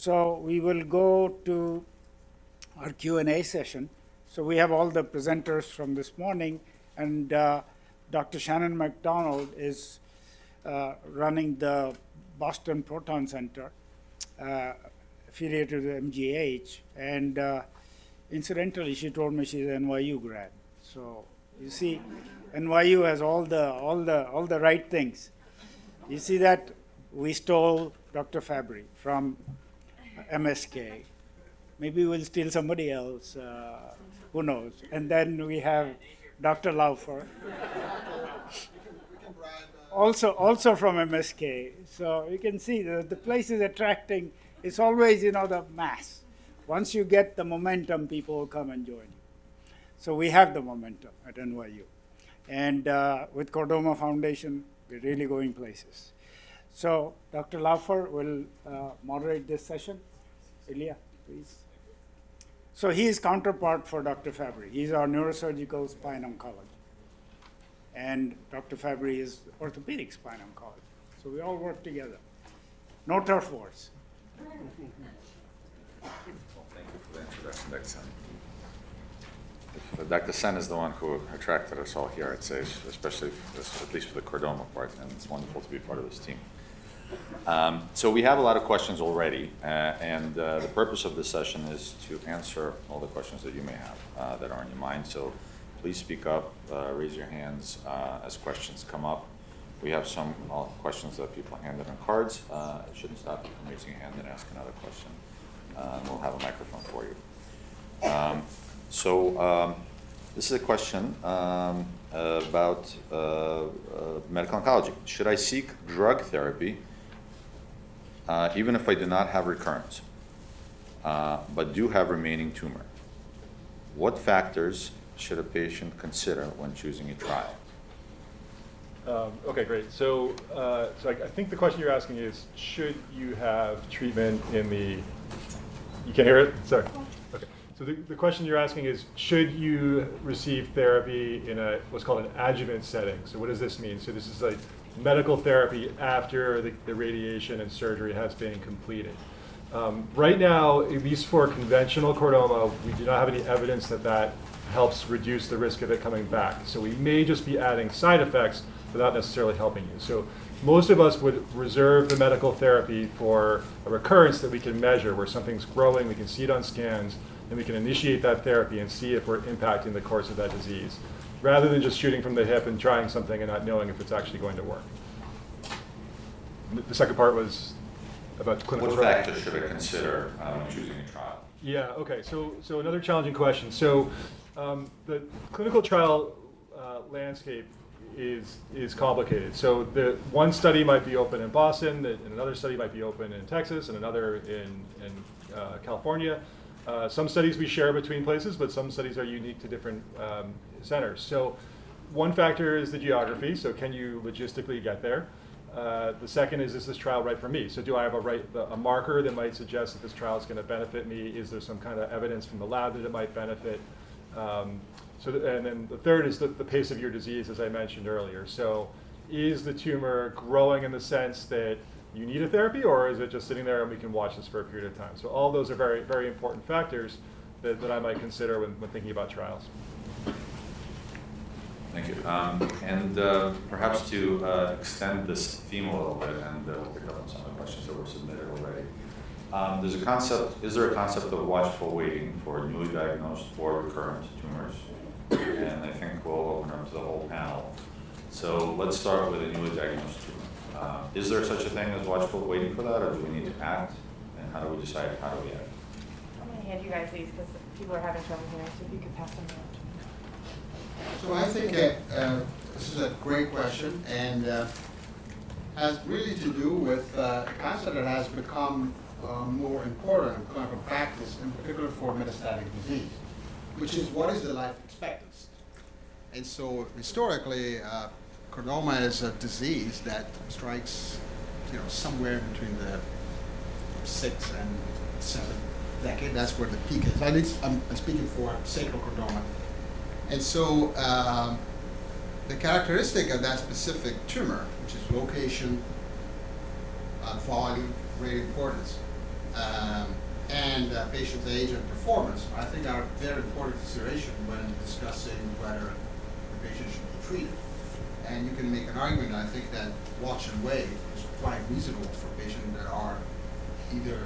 So we will go to our Q&A session. So we have all the presenters from this morning, and Dr. Shannon Mcdonald is running the Boston Proton Center, affiliated with MGH, and incidentally, she told me she's an NYU grad. So you see, NYU has all the right things. You see that we stole Dr. Fabry from MSK. Maybe we'll steal somebody else, who knows. And then we have Dr. Laufer, also from MSK. So you can see the place is attracting. It's always, the mass. Once you get the momentum, people will come and join you. So we have the momentum at NYU. And with Cordoma Foundation, we're really going places. So Dr. Laufer will moderate this session. Ilya, please. So he is counterpart for Dr. Fabry. He's our neurosurgical spine oncologist. And Dr. Fabry is orthopedic spine oncologist. So we all work together. No turf wars. Well, thank you for the introduction, Dr. Sen. Dr. Sen is the one who attracted us all here, I'd say, especially, at least for the Cordoma part, and it's wonderful to be part of this team. So we have a lot of questions already, and the purpose of this session is to answer all the questions that you may have that are on your mind. So please speak up, raise your hands as questions come up. We have some questions that people handed on cards. It shouldn't stop you from raising your hand and asking another question. We'll have a microphone for you. This is a question about medical oncology. Should I seek drug therapy even if I do not have recurrence, but do have remaining tumor? What factors should a patient consider when choosing a trial? Okay, great. So I think the question you're asking is, should you have treatment in the, you can't hear it? Sorry. Okay. So the question you're asking is, should you receive therapy in what's called an adjuvant setting? So what does this mean? So this is like medical therapy after the radiation and surgery has been completed. Right now, at least for conventional chordoma, we do not have any evidence that helps reduce the risk of it coming back. So we may just be adding side effects without necessarily helping you. So most of us would reserve the medical therapy for a recurrence that we can measure, where something's growing, we can see it on scans, and we can initiate that therapy and see if we're impacting the course of that disease, rather than just shooting from the hip and trying something and not knowing if it's actually going to work. The second part was about clinical trial. What factors should I consider when choosing a trial? Yeah, okay, so another challenging question. So the clinical trial landscape is complicated. So the one study might be open in Boston, and another study might be open in Texas, and another in California. Some studies we share between places, but some studies are unique to different centers. So one factor is the geography. So can you logistically get there? The second is this trial right for me? So do I have a marker that might suggest that this trial is going to benefit me? Is there some kind of evidence from the lab that it might benefit? And then the third is the pace of your disease, as I mentioned earlier. So is the tumor growing in the sense that you need a therapy, or is it just sitting there and we can watch this for a period of time? So all those are very, very important factors that I might consider when thinking about trials. Thank you. And perhaps to extend this theme a little bit and pick up on some of the questions that were submitted already. Is there a concept of watchful waiting for newly diagnosed or recurrent tumors? And I think we'll open up to the whole panel. So let's start with a newly diagnosed tumor. Is there such a thing as watchful waiting for that, or do we need to act? And how do we decide how do we act? I'm going to hand you guys these because people are having trouble here, so if you could pass them around. So I think this is a great question, and has really to do with a concept that has become more important in clinical practice, in particular for metastatic disease, which is what is the life expectancy. And so historically, chordoma is a disease that strikes, somewhere between the 6th and 7th decade. That's where the peak is. At least I'm speaking for sacral chordoma. And so the characteristic of that specific tumor, which is location, volume, rate importance, and patient's age and performance, I think are very important consideration when discussing whether the patient should be treated. And you can make an argument, I think, that watch and wait is quite reasonable for patients that are either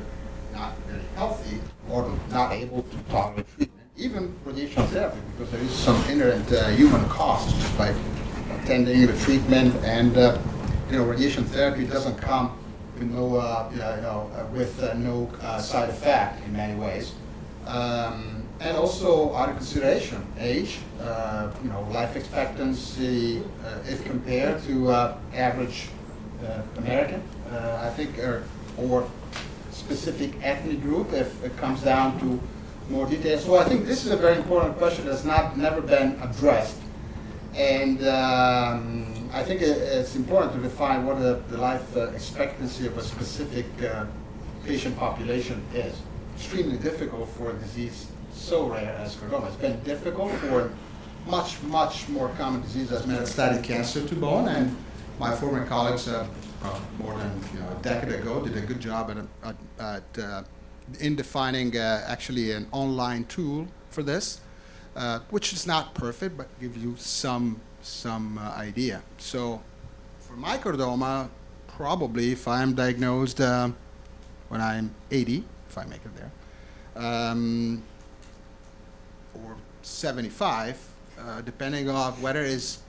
not very healthy or not able to tolerate treatment, even radiation therapy, because there is some inherent human cost just by attending the treatment. And radiation therapy doesn't come with no side effect in many ways. And also other consideration, age, life expectancy, if compared to average American, I think, or specific ethnic group, if it comes down to more details. So I think this is a very important question that's never been addressed. And I think it's important to define what the life expectancy of a specific patient population is. Extremely difficult for a disease so rare as Cordoma. It's been difficult for much, much more common disease as metastatic cancer to bone. And my former colleagues, more than a decade ago, did a good job in defining actually an online tool for this, which is not perfect, but gives you some idea. So for my Cordoma, probably if I'm diagnosed when I'm 80, if I make it there, or 75, depending on whether is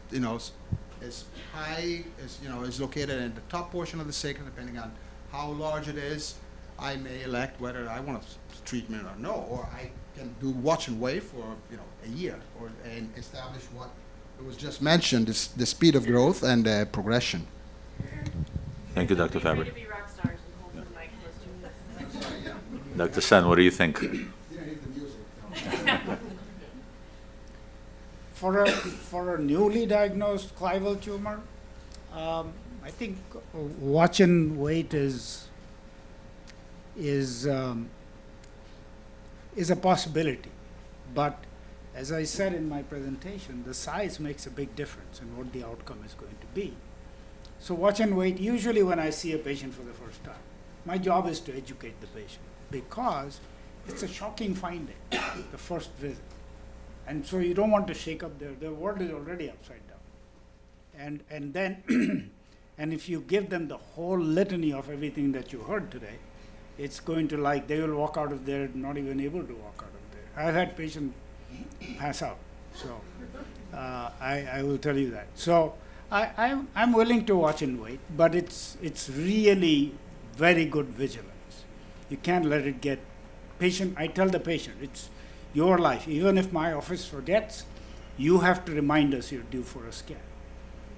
high, is located in the top portion of the sacrum, depending on how large it is, I may elect whether I want treatment or no, or I can do watch and wait for a year, and establish what it was just mentioned, the speed of growth and progression. Thank you, Dr. Faber. To be rock stars and hold the mic close to you. Dr. Sen, what do you think? For a newly diagnosed clival tumor, I think watch and wait is a possibility. But as I said in my presentation, the size makes a big difference in what the outcome is going to be. So watch and wait, usually when I see a patient for the first time, my job is to educate the patient, because it's a shocking finding, the first visit. And so you don't want to shake up their world is already upside down. And then, and if you give them the whole litany of everything that you heard today, it's going to they will walk out of there not even able to walk out of there. I've had patients pass out, so I will tell you that. So I'm willing to watch and wait, but it's really very good vigilance. You can't let it get patient. I tell the patient, it's your life. Even if my office forgets, you have to remind us you're due for a scan.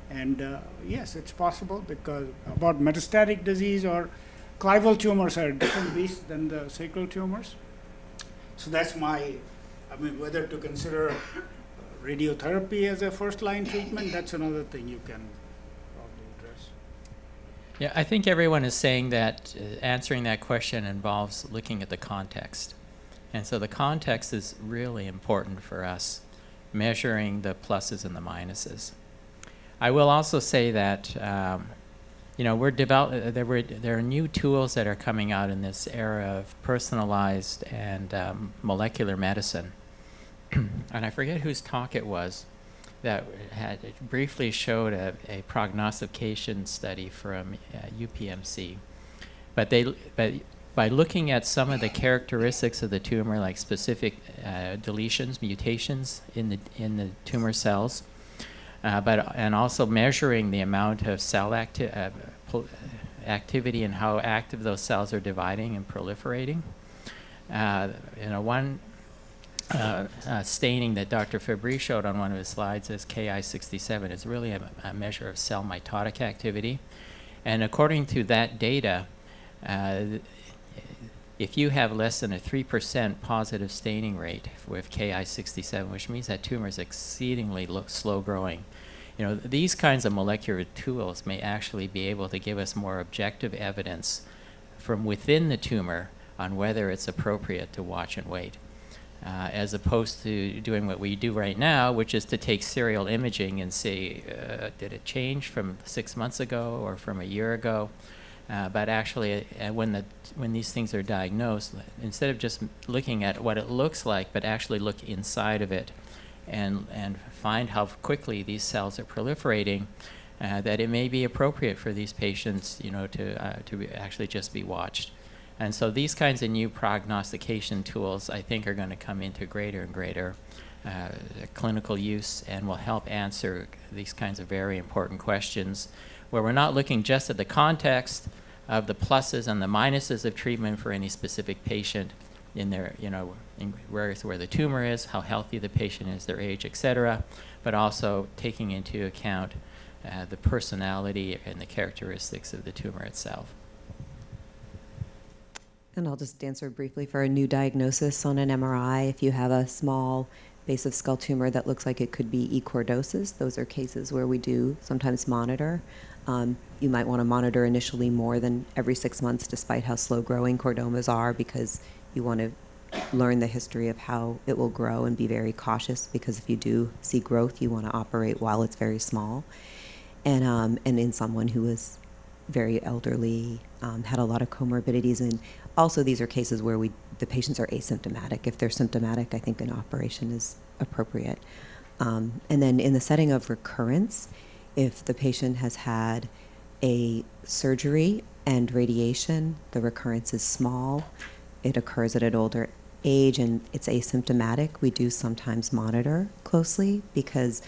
And yes, it's possible, because about metastatic disease or clival tumors are a different beast than the sacral tumors. So that's whether to consider radiotherapy as a first-line treatment, that's another thing you can probably address. Yeah, I think everyone is saying that answering that question involves looking at the context. And so the context is really important for us, measuring the pluses and the minuses. I will also say that there are new tools that are coming out in this era of personalized and molecular medicine. And I forget whose talk it was that briefly showed a prognostication study from UPMC. But by looking at some of the characteristics of the tumor, like specific deletions, mutations in the tumor cells, and also measuring the amount of cell activity and how active those cells are dividing and proliferating. One staining that Dr. Fabry showed on one of his slides is Ki-67. It's really a measure of cell mitotic activity. And according to that data, if you have less than a 3% positive staining rate with Ki-67, which means that tumor is exceedingly slow growing, these kinds of molecular tools may actually be able to give us more objective evidence from within the tumor on whether it's appropriate to watch and wait, as opposed to doing what we do right now, which is to take serial imaging and see, did it change from 6 months ago or from a year ago? But actually, when these things are diagnosed, instead of just looking at what it looks like, but actually look inside of it and find how quickly these cells are proliferating, that it may be appropriate for these patients, actually just be watched. And so these kinds of new prognostication tools, I think, are going to come into greater and greater clinical use and will help answer these kinds of very important questions, where we're not looking just at the context of the pluses and the minuses of treatment for any specific patient in their, where the tumor is, how healthy the patient is, their age, et cetera, but also taking into account the personality and the characteristics of the tumor itself. And I'll just answer briefly for a new diagnosis on an MRI. If you have a small base of skull tumor that looks like it could be echordosis, those are cases where we do sometimes monitor. You might want to monitor initially more than every 6 months, despite how slow growing chordomas are, because you want to learn the history of how it will grow and be very cautious, because if you do see growth, you want to operate while it's very small. And in someone who is very elderly, had a lot of comorbidities, and also these are cases where the patients are asymptomatic. If they're symptomatic, I think an operation is appropriate. And then in the setting of recurrence, if the patient has had a surgery and radiation, the recurrence is small, it occurs at an older age, and it's asymptomatic, we do sometimes monitor closely, because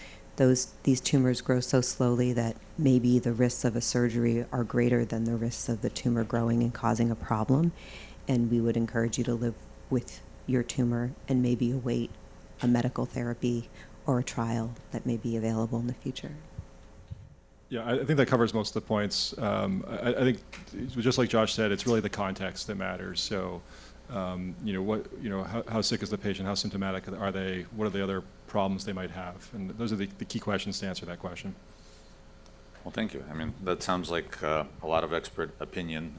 these tumors grow so slowly that maybe the risks of a surgery are greater than the risks of the tumor growing and causing a problem. And we would encourage you to live with your tumor and maybe await a medical therapy or a trial that may be available in the future. Yeah, I think that covers most of the points. I think, just like Josh said, it's really the context that matters. So, how sick is the patient? How symptomatic are they? What are the other problems they might have? And those are the key questions to answer that question. Well, thank you. I mean, that sounds like a lot of expert opinion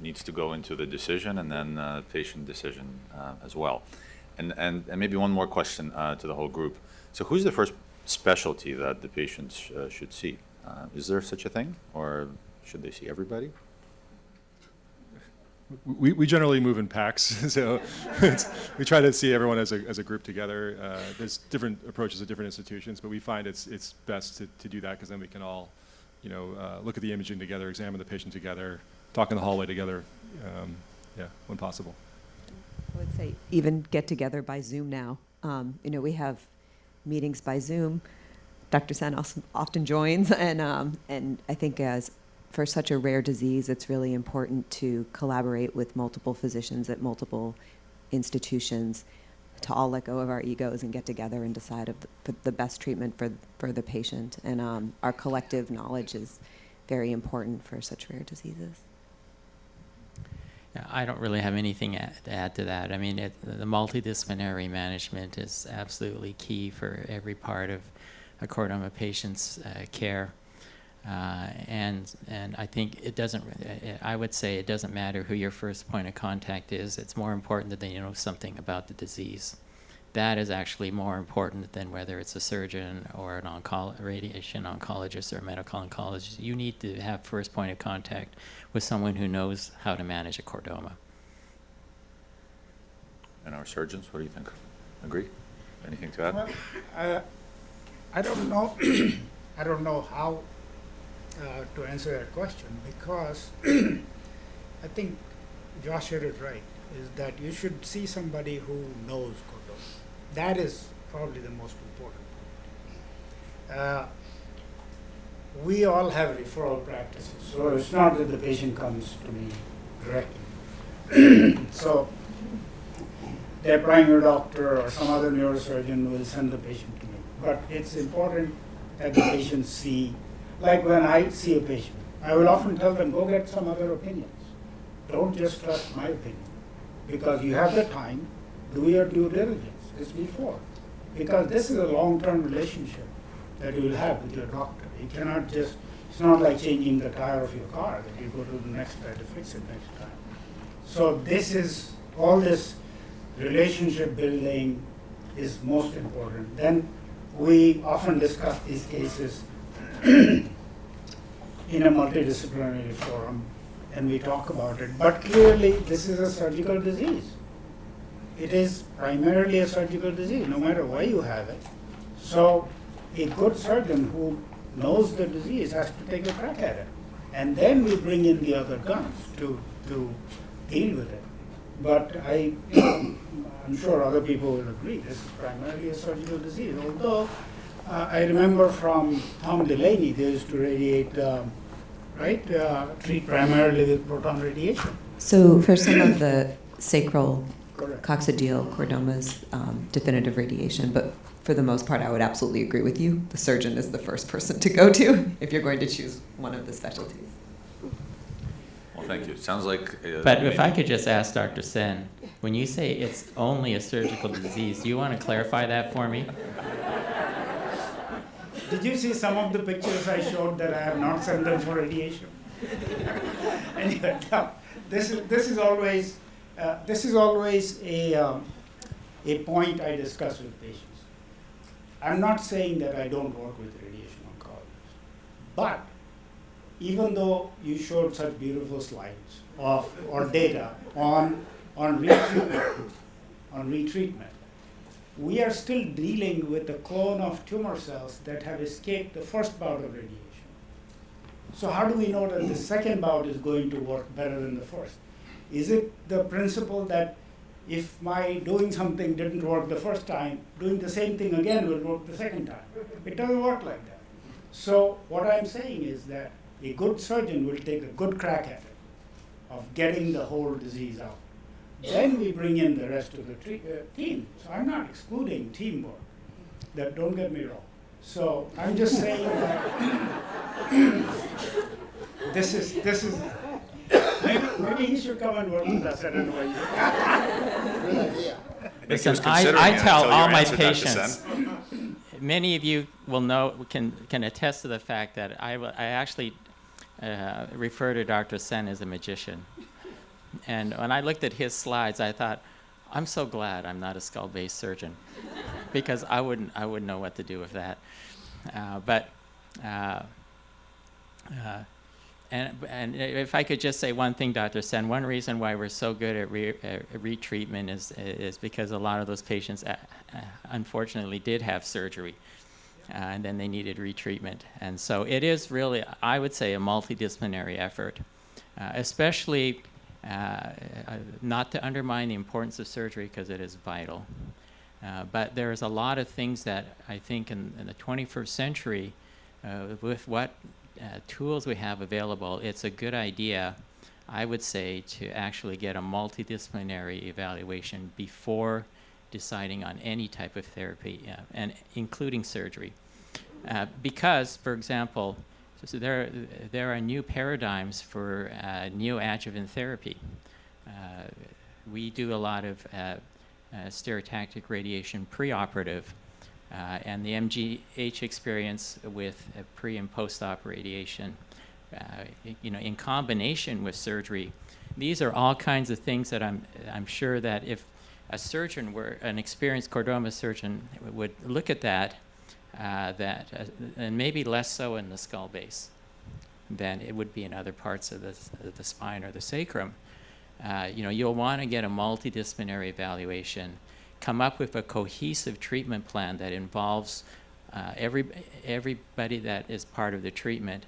needs to go into the decision, and then patient decision as well. And maybe one more question to the whole group. So who's the first specialty that the patients should see? Is there such a thing, or should they see everybody? We generally move in packs, so we try to see everyone as a group together. There's different approaches at different institutions, but we find it's best to do that, because then we can all, look at the imaging together, examine the patient together, talk in the hallway together, when possible. I would say even get together by Zoom now. We have meetings by Zoom. Dr. Sen often joins, and I think for such a rare disease, it's really important to collaborate with multiple physicians at multiple institutions, to all let go of our egos and get together and decide of the best treatment for the patient. And our collective knowledge is very important for such rare diseases. Yeah, I don't really have anything to add to that. I mean, the multidisciplinary management is absolutely key for every part of a chordoma patient's care. And I think I would say it doesn't matter who your first point of contact is. It's more important that you know something about the disease. That is actually more important than whether it's a surgeon or an radiation oncologist or a medical oncologist. You need to have first point of contact with someone who knows how to manage a chordoma. And our surgeons, what do you think? Agree? Anything to add? Well, I don't know. I don't know how to answer that question, because I think Josh hit it right, is that you should see somebody who knows chordoma. That is probably the most important. We all have referral practices, so it's not that the patient comes to me directly. So their primary doctor or some other neurosurgeon will send the patient to me. But it's important that the patient see, like when I see a patient, I will often tell them, go get some other opinions. Don't just trust my opinion, because you have the time, do your due diligence. It's before. Because this is a long-term relationship that you will have with your doctor. You cannot just, it's not like changing the tire of your car, that you go to the next guy to fix it next time. So this is, all this relationship building is most important. Then we often discuss these cases in a multidisciplinary forum, and we talk about it. But clearly, this is a surgical disease. It is primarily a surgical disease, no matter why you have it. So a good surgeon who knows the disease has to take a crack at it. And then we bring in the other guns to deal with it. But I'm sure other people will agree, this is primarily a surgical disease. Although I remember from Tom Delaney, they used to radiate, treat primarily with proton radiation. So for some of the sacral Correct. coccygeal chordomas, definitive radiation, but for the most part, I would absolutely agree with you. The surgeon is the first person to go to if you're going to choose one of the specialties. Well, thank you. It sounds like. But if I could just ask Dr. Sen, when you say it's only a surgical disease, do you want to clarify that for me? Did you see some of the pictures I showed that I have not sent them for radiation? Anyway, no, this is always a point I discuss with patients. I'm not saying that I don't work with radiation oncologists, but even though you showed such beautiful slides or data on retreatment, we are still dealing with a clone of tumor cells that have escaped the first bout of radiation. So how do we know that the second bout is going to work better than the first? Is it the principle that if my doing something didn't work the first time, doing the same thing again will work the second time? It doesn't work like that. So what I'm saying is that a good surgeon will take a good crack at it, of getting the whole disease out. Then we bring in the rest of the team. So I'm not excluding teamwork. That, don't get me wrong. So I'm just saying that this is maybe he should come and work with us. I don't know why you. Listen, was considering I it tell until you all my answered, Dr. patients, many of you will know, can attest to the fact that I actually refer to Dr. Sen as a magician. And when I looked at his slides, I thought, I'm so glad I'm not a skull-based surgeon, because I wouldn't know what to do with that. And if I could just say one thing, Dr. Sen, one reason why we're so good at retreatment is because a lot of those patients unfortunately did have surgery, and then they needed retreatment. And so it is really, I would say, a multidisciplinary effort, especially not to undermine the importance of surgery, because it is vital. But there's a lot of things that I think in the 21st century, with what tools we have available, it's a good idea, I would say, to actually get a multidisciplinary evaluation before deciding on any type of therapy, and including surgery. Because, for example, so there are new paradigms for neoadjuvant therapy. We do a lot of stereotactic radiation preoperative, and the MGH experience with pre and post-op radiation, in combination with surgery. These are all kinds of things that I'm sure that if a surgeon were an experienced Cordoma surgeon would look at that, and maybe less so in the skull base than it would be in other parts of the spine or the sacrum. You'll want to get a multidisciplinary evaluation, come up with a cohesive treatment plan that involves everybody that is part of the treatment,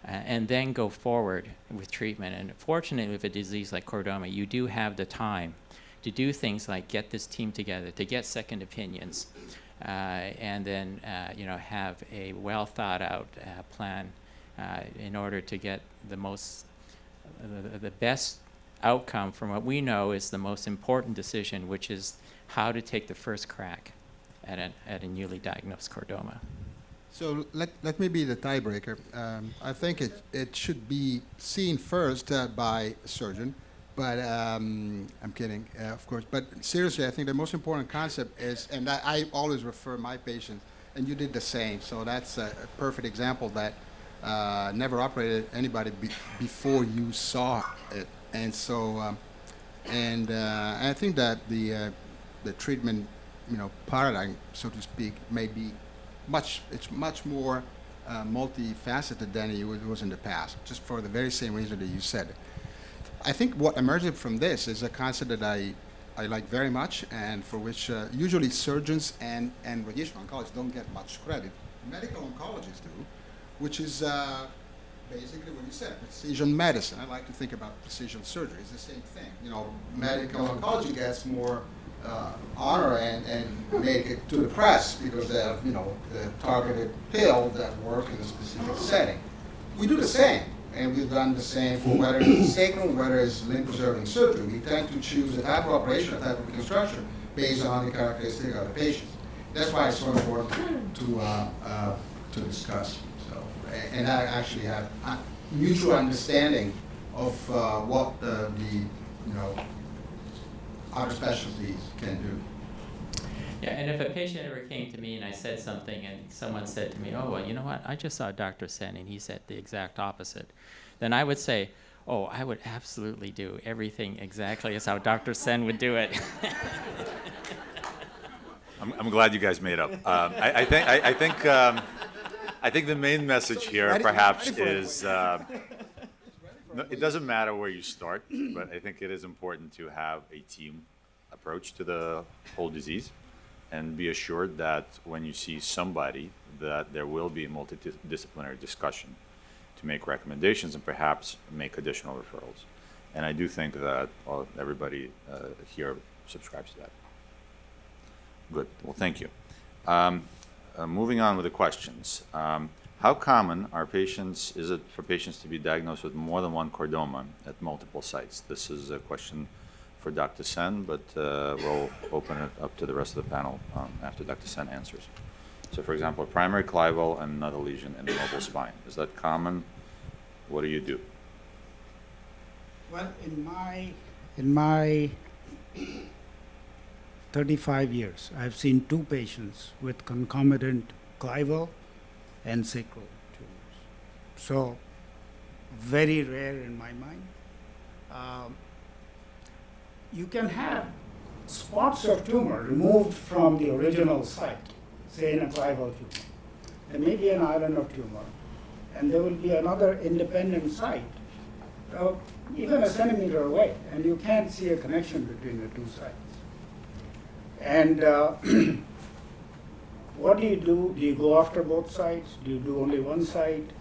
and then go forward with treatment. And fortunately, with a disease like Cordoma, you do have the time to do things like get this team together, to get second opinions, and then have a well thought out plan in order to get the best outcome from what we know is the most important decision, which is how to take the first crack at a newly diagnosed Cordoma. So let me be the tiebreaker. I think it should be seen first by a surgeon, but I'm kidding, of course. But seriously, I think the most important concept is, and I always refer my patients, and you did the same. So that's a perfect example that never operated anybody before you saw it. And so, I think that the treatment, paradigm, so to speak, may be it's much more multifaceted than it was in the past, just for the very same reason that you said. I think what emerged from this is a concept that I like very much, and for which usually surgeons and radiation oncologists don't get much credit. Medical oncologists do, which is basically what you said, precision medicine. I like to think about precision surgery. It's the same thing. You know, medical oncology gets more honor and make it to the press because they have, you know, the targeted pill that work in a specific setting. We do the same, and we've done the same for whether it's sacral, whether it's limb-preserving surgery. We tend to choose a type of operation, a type of reconstruction, based on the characteristic of the patient. That's why it's so important to discuss. So, and I actually have a mutual understanding of what the you know, other specialties can do. Yeah, and if a patient ever came to me and I said something and someone said to me, oh, well, you know what, I just saw Dr. Sen and he said the exact opposite, then I would say, oh, I would absolutely do everything exactly as how Dr. Sen would do it. I'm glad you guys made up. I think the main message here perhaps is no, it doesn't matter where you start, but I think it is important to have a team approach to the whole disease and be assured that when you see somebody that there will be a multidisciplinary discussion to make recommendations and perhaps make additional referrals. And I do think that everybody here subscribes to that. Good. Well, thank you. Moving on with the questions. How common is it for patients to be diagnosed with more than one chordoma at multiple sites? This is a question for Dr. Sen, but we'll open it up to the rest of the panel after Dr. Sen answers. So, for example, a primary clival and another lesion in the mobile spine. Is that common? What do you do? Well, in my 35 years, I've seen 2 patients with concomitant clival and sacral tumors. So, very rare in my mind. You can have spots of tumor removed from the original site, say in a clival tumor. There may be an island of tumor, and there will be another independent site, even a centimeter away, and you can't see a connection between the 2 sites. And what do? Do you go after both sides? Do you do only one side?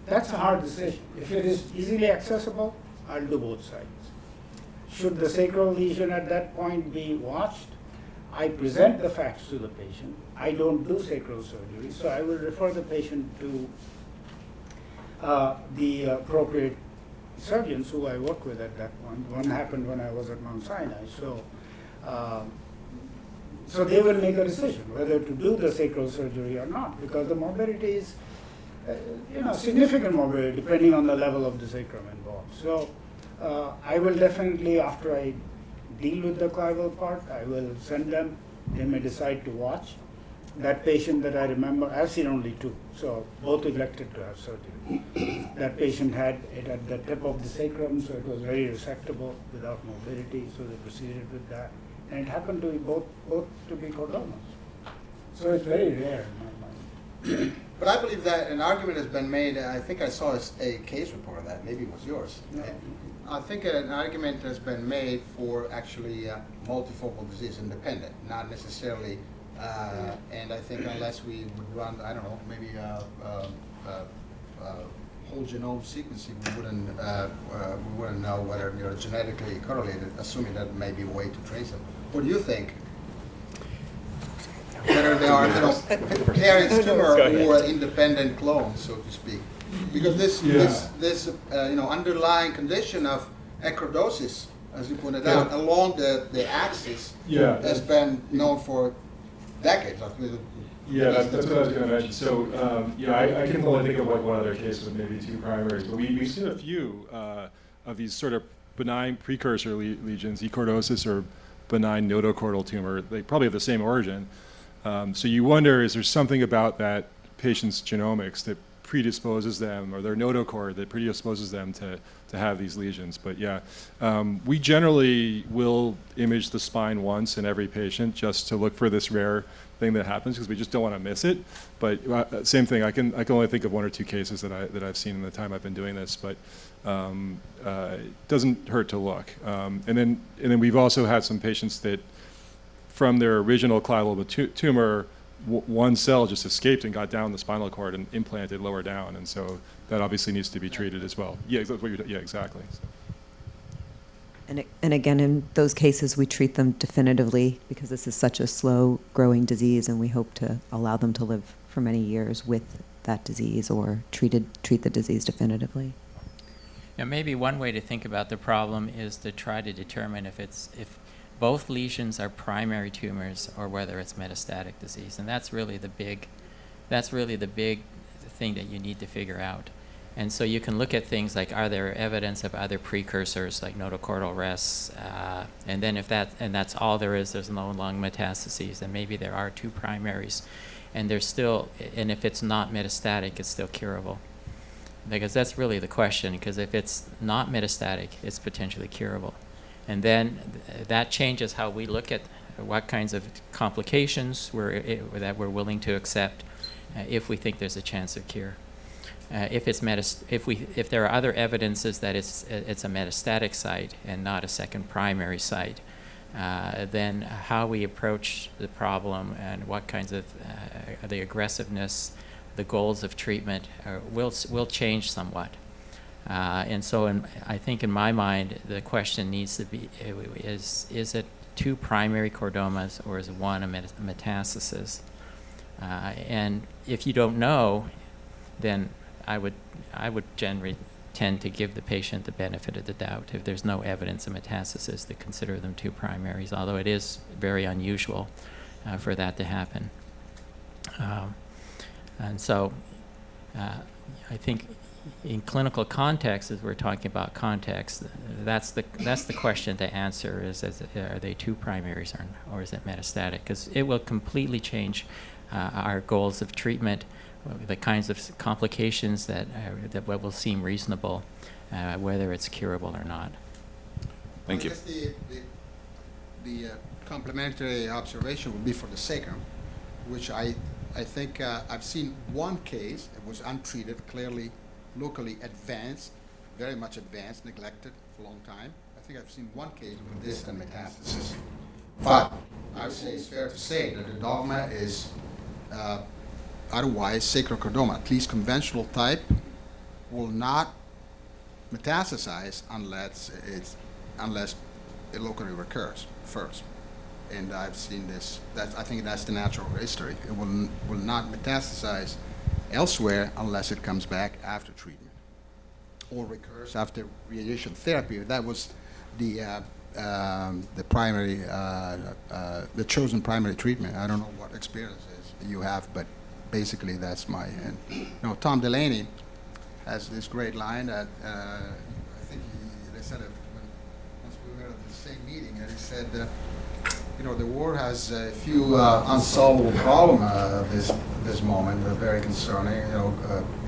That's a hard decision. If it is easily accessible, I'll do both sides. Should the sacral lesion at that point be watched? I present the facts to the patient. I don't do sacral surgery, so I will refer the patient to the appropriate surgeons who I work with at that point. One happened when I was at Mount Sinai, so they will make a decision whether to do the sacral surgery or not, because the morbidity is, significant morbidity depending on the level of the sacrum involved. So I will definitely, after I deal with the clival part, I will send them. They may decide to watch. That patient that I remember, I've seen only 2, so both elected to have surgery. That patient had it at the tip of the sacrum, so it was very resectable without morbidity, so they proceeded with that. And it happened to be both to be chordomas. So it's very rare in my mind. But I believe that an argument has been made. I think I saw a case report of that. Maybe it was yours. No. I think an argument has been made for actually multifocal disease independent, not necessarily. And I think unless we would run, I don't know, maybe whole genome sequencing, we wouldn't know whether they're genetically correlated, assuming that may be a way to trace them. What do you think? Whether they are, parents tumor or independent clones, so to speak, because this underlying condition of acrodosis, as you pointed out, along the axis, has been known for decades. Yeah, that's what I was going to mention. So, I can only think of like one other case with maybe 2 primaries, but we've seen a few of these sort of benign precursor lesions, echordosis or benign notochordal tumor. They probably have the same origin. So you wonder, is there something about that patient's genomics that predisposes them, or their notochord that predisposes them to have these lesions. But yeah, we generally will image the spine once in every patient just to look for this rare thing that happens, because we just don't want to miss it. But same thing, I can only think of 1 or 2 cases that I've seen in the time I've been doing this, but it doesn't hurt to look. And then we've also had some patients that from their original clyloid tumor, one cell just escaped and got down the spinal cord and implanted lower down, and so that obviously needs to be treated as well. Yeah, yeah, exactly. So. And again, in those cases, we treat them definitively because this is such a slow-growing disease, and we hope to allow them to live for many years with that disease, or treat the disease definitively. Now, maybe one way to think about the problem is to try to determine if both lesions are primary tumors or whether it's metastatic disease, and that's really the big thing that you need to figure out. And so you can look at things like, are there evidence of other precursors like notochordal rests, and then that's all there is, there's no lung metastases, then maybe there are 2 primaries, and and if it's not metastatic, it's still curable. Because that's really the question, because if it's not metastatic, it's potentially curable. And then that changes how we look at what kinds of complications that we're willing to accept if we think there's a chance of cure. If there are other evidences that it's a metastatic site and not a second primary site, then how we approach the problem and what kinds of the aggressiveness, the goals of treatment will change somewhat. And so I think in my mind, the question needs to be, is it 2 primary chordomas or is one a metastasis? And if you don't know, then I would generally tend to give the patient the benefit of the doubt if there's no evidence of metastasis, to consider them 2 primaries, although it is very unusual for that to happen. And so I think in clinical context, as we're talking about context, that's the question to answer: are they 2 primaries or is it metastatic? Because it will completely change our goals of treatment, the kinds of complications that will seem reasonable, whether it's curable or not. Thank you. I guess the complementary observation would be for the sacrum, which I think I've seen one case. It was untreated, clearly locally advanced, very much advanced, neglected for a long time. I think I've seen one case with distant metastasis. But I would say it's fair to say that the dogma is otherwise sacrochordoma, at least conventional type, will not metastasize unless it locally recurs first. And I've seen this. I think that's the natural history. It will not metastasize elsewhere unless it comes back after treatment or recurs after radiation therapy. That was the primary, the chosen primary treatment. I don't know what experiences you have, but basically that's my. And Tom Delaney has this great line that I think they said it once we were at the same meeting, and he said. The world has a few unsolvable problems at this moment that are very concerning.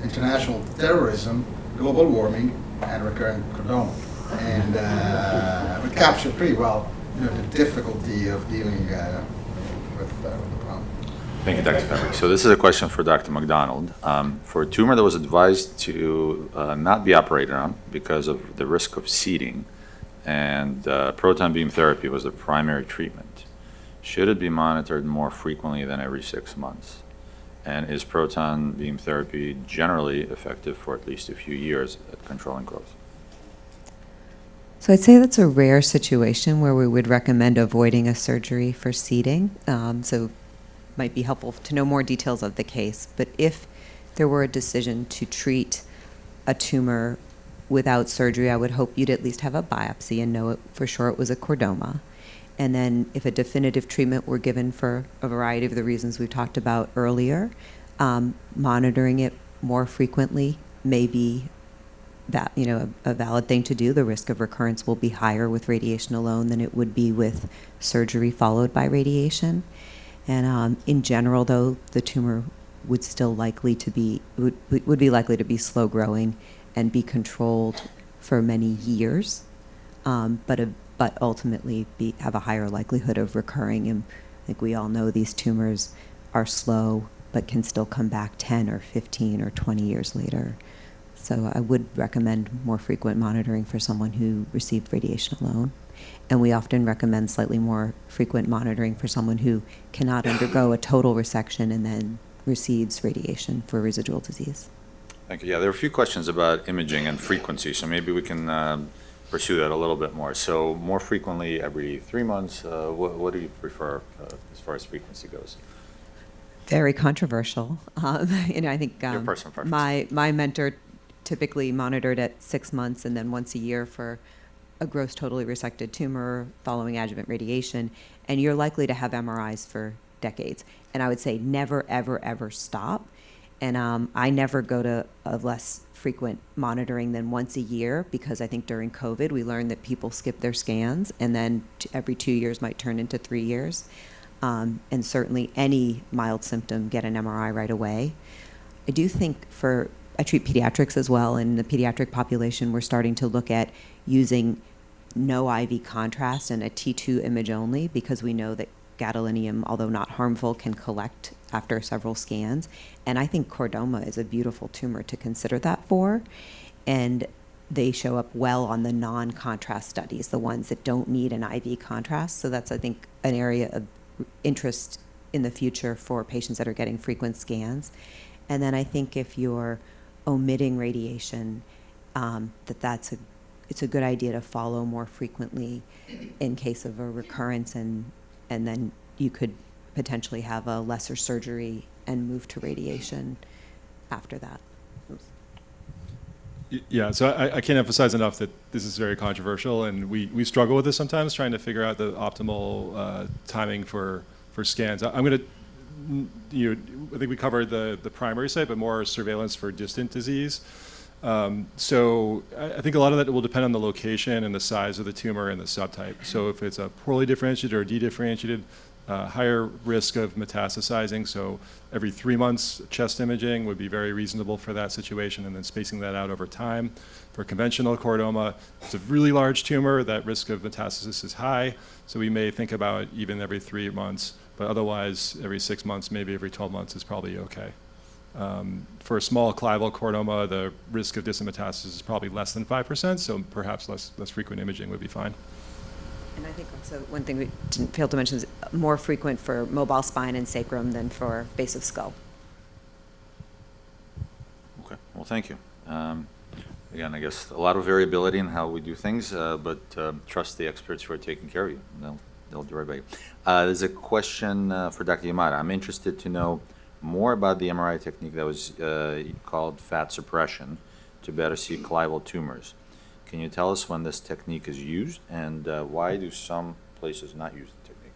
International terrorism, global warming, and recurrent chordoma. And we captured pretty well the difficulty of dealing with the problem. Thank you, Dr. Pembrey. So this is a question for Dr. McDonald. For a tumor that was advised to not be operated on because of the risk of seeding, and proton beam therapy was the primary treatment, should it be monitored more frequently than every 6 months? And is proton beam therapy generally effective for at least a few years at controlling growth? So I'd say that's a rare situation where we would recommend avoiding a surgery for seeding. So it might be helpful to know more details of the case. But if there were a decision to treat a tumor without surgery, I would hope you'd at least have a biopsy and know for sure it was a chordoma. And then if a definitive treatment were given for a variety of the reasons we talked about earlier, monitoring it more frequently may be that, a valid thing to do. The risk of recurrence will be higher with radiation alone than it would be with surgery followed by radiation. And in general, though, the tumor would still likely to be would be likely to be slow growing and be controlled for many years, but ultimately have a higher likelihood of recurring. And I think we all know these tumors are slow, but can still come back 10 or 15 or 20 years later. So I would recommend more frequent monitoring for someone who received radiation alone. And we often recommend slightly more frequent monitoring for someone who cannot undergo a total resection and then receives radiation for residual disease. Thank you. Yeah, there are a few questions about imaging and frequency, so maybe we can pursue that a little bit more. So more frequently, every 3 months, what do you prefer as far as frequency goes? Very controversial. I think Your personal preference. my mentor typically monitored at 6 months and then once a year for a gross totally resected tumor following adjuvant radiation, and you're likely to have MRIs for decades. And I would say never, ever, ever stop. And I never go to a less frequent monitoring than once a year, because I think during COVID we learned that people skip their scans, and then every 2 years might turn into 3 years. And certainly any mild symptom, get an MRI right away. I do think I treat pediatrics as well. In the pediatric population, we're starting to look at using no IV contrast and a T2 image only, because we know that gadolinium, although not harmful, can collect after several scans. And I think chordoma is a beautiful tumor to consider that for. And they show up well on the non-contrast studies, the ones that don't need an IV contrast. So that's, I think, an area of interest in the future for patients that are getting frequent scans. And then I think if you're omitting radiation, it's a good idea to follow more frequently in case of a recurrence, and then you could potentially have a lesser surgery and move to radiation after that. Yeah, so I can't emphasize enough that this is very controversial, and we struggle with this sometimes, trying to figure out the optimal timing for scans. I'm going to, I think we covered the primary site, but more surveillance for distant disease. So I think a lot of that will depend on the location and the size of the tumor and the subtype. So if it's a poorly differentiated or dedifferentiated, higher risk of metastasizing. So every 3 months, chest imaging would be very reasonable for that situation, and then spacing that out over time. For conventional chordoma, it's a really large tumor. That risk of metastasis is high. So we may think about even every 3 months, but otherwise every 6 months, maybe every 12 months is probably okay. For a small clival chordoma, the risk of distant metastasis is probably less than 5%, so perhaps less frequent imaging would be fine. And I think also one thing we didn't fail to mention is more frequent for mobile spine and sacrum than for base of skull. Okay, well, thank you. Again, I guess a lot of variability in how we do things, but trust the experts who are taking care of you. They'll do right by you. There's a question for Dr. Yamada. I'm interested to know more about the MRI technique that was called fat suppression to better see clival tumors. Can you tell us when this technique is used, and why do some places not use the technique?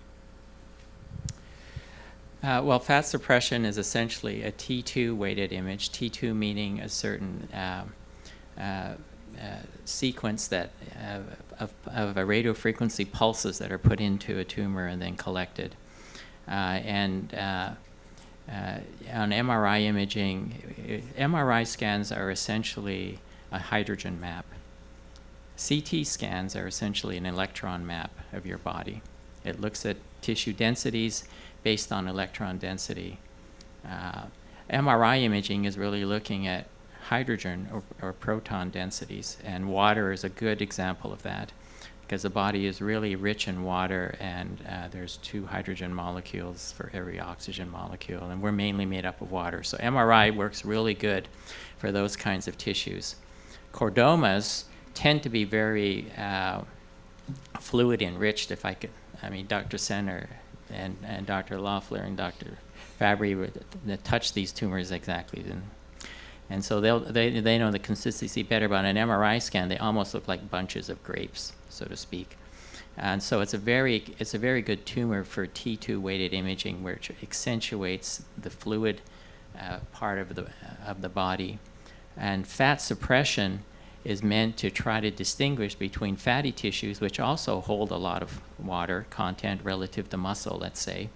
Well, fat suppression is essentially a T2 weighted image, T2 meaning a certain sequence that of a radiofrequency pulses that are put into a tumor and then collected. On MRI imaging, MRI scans are essentially a hydrogen map. CT scans are essentially an electron map of your body. It looks at tissue densities based on electron density. MRI imaging is really looking at hydrogen or proton densities, and water is a good example of that, because the body is really rich in water, and there's 2 hydrogen molecules for every oxygen molecule, and we're mainly made up of water. So MRI works really good for those kinds of tissues. Chordomas tend to be very fluid enriched, if I could. I mean, Dr. Senner and Dr. Laufer and Dr. Fabry would touch these tumors exactly. And so they know the consistency better, but on an MRI scan, they almost look like bunches of grapes, so to speak. And so it's a very good tumor for T2 weighted imaging, which accentuates the fluid part of the body. And fat suppression is meant to try to distinguish between fatty tissues, which also hold a lot of water content relative to muscle, let's say,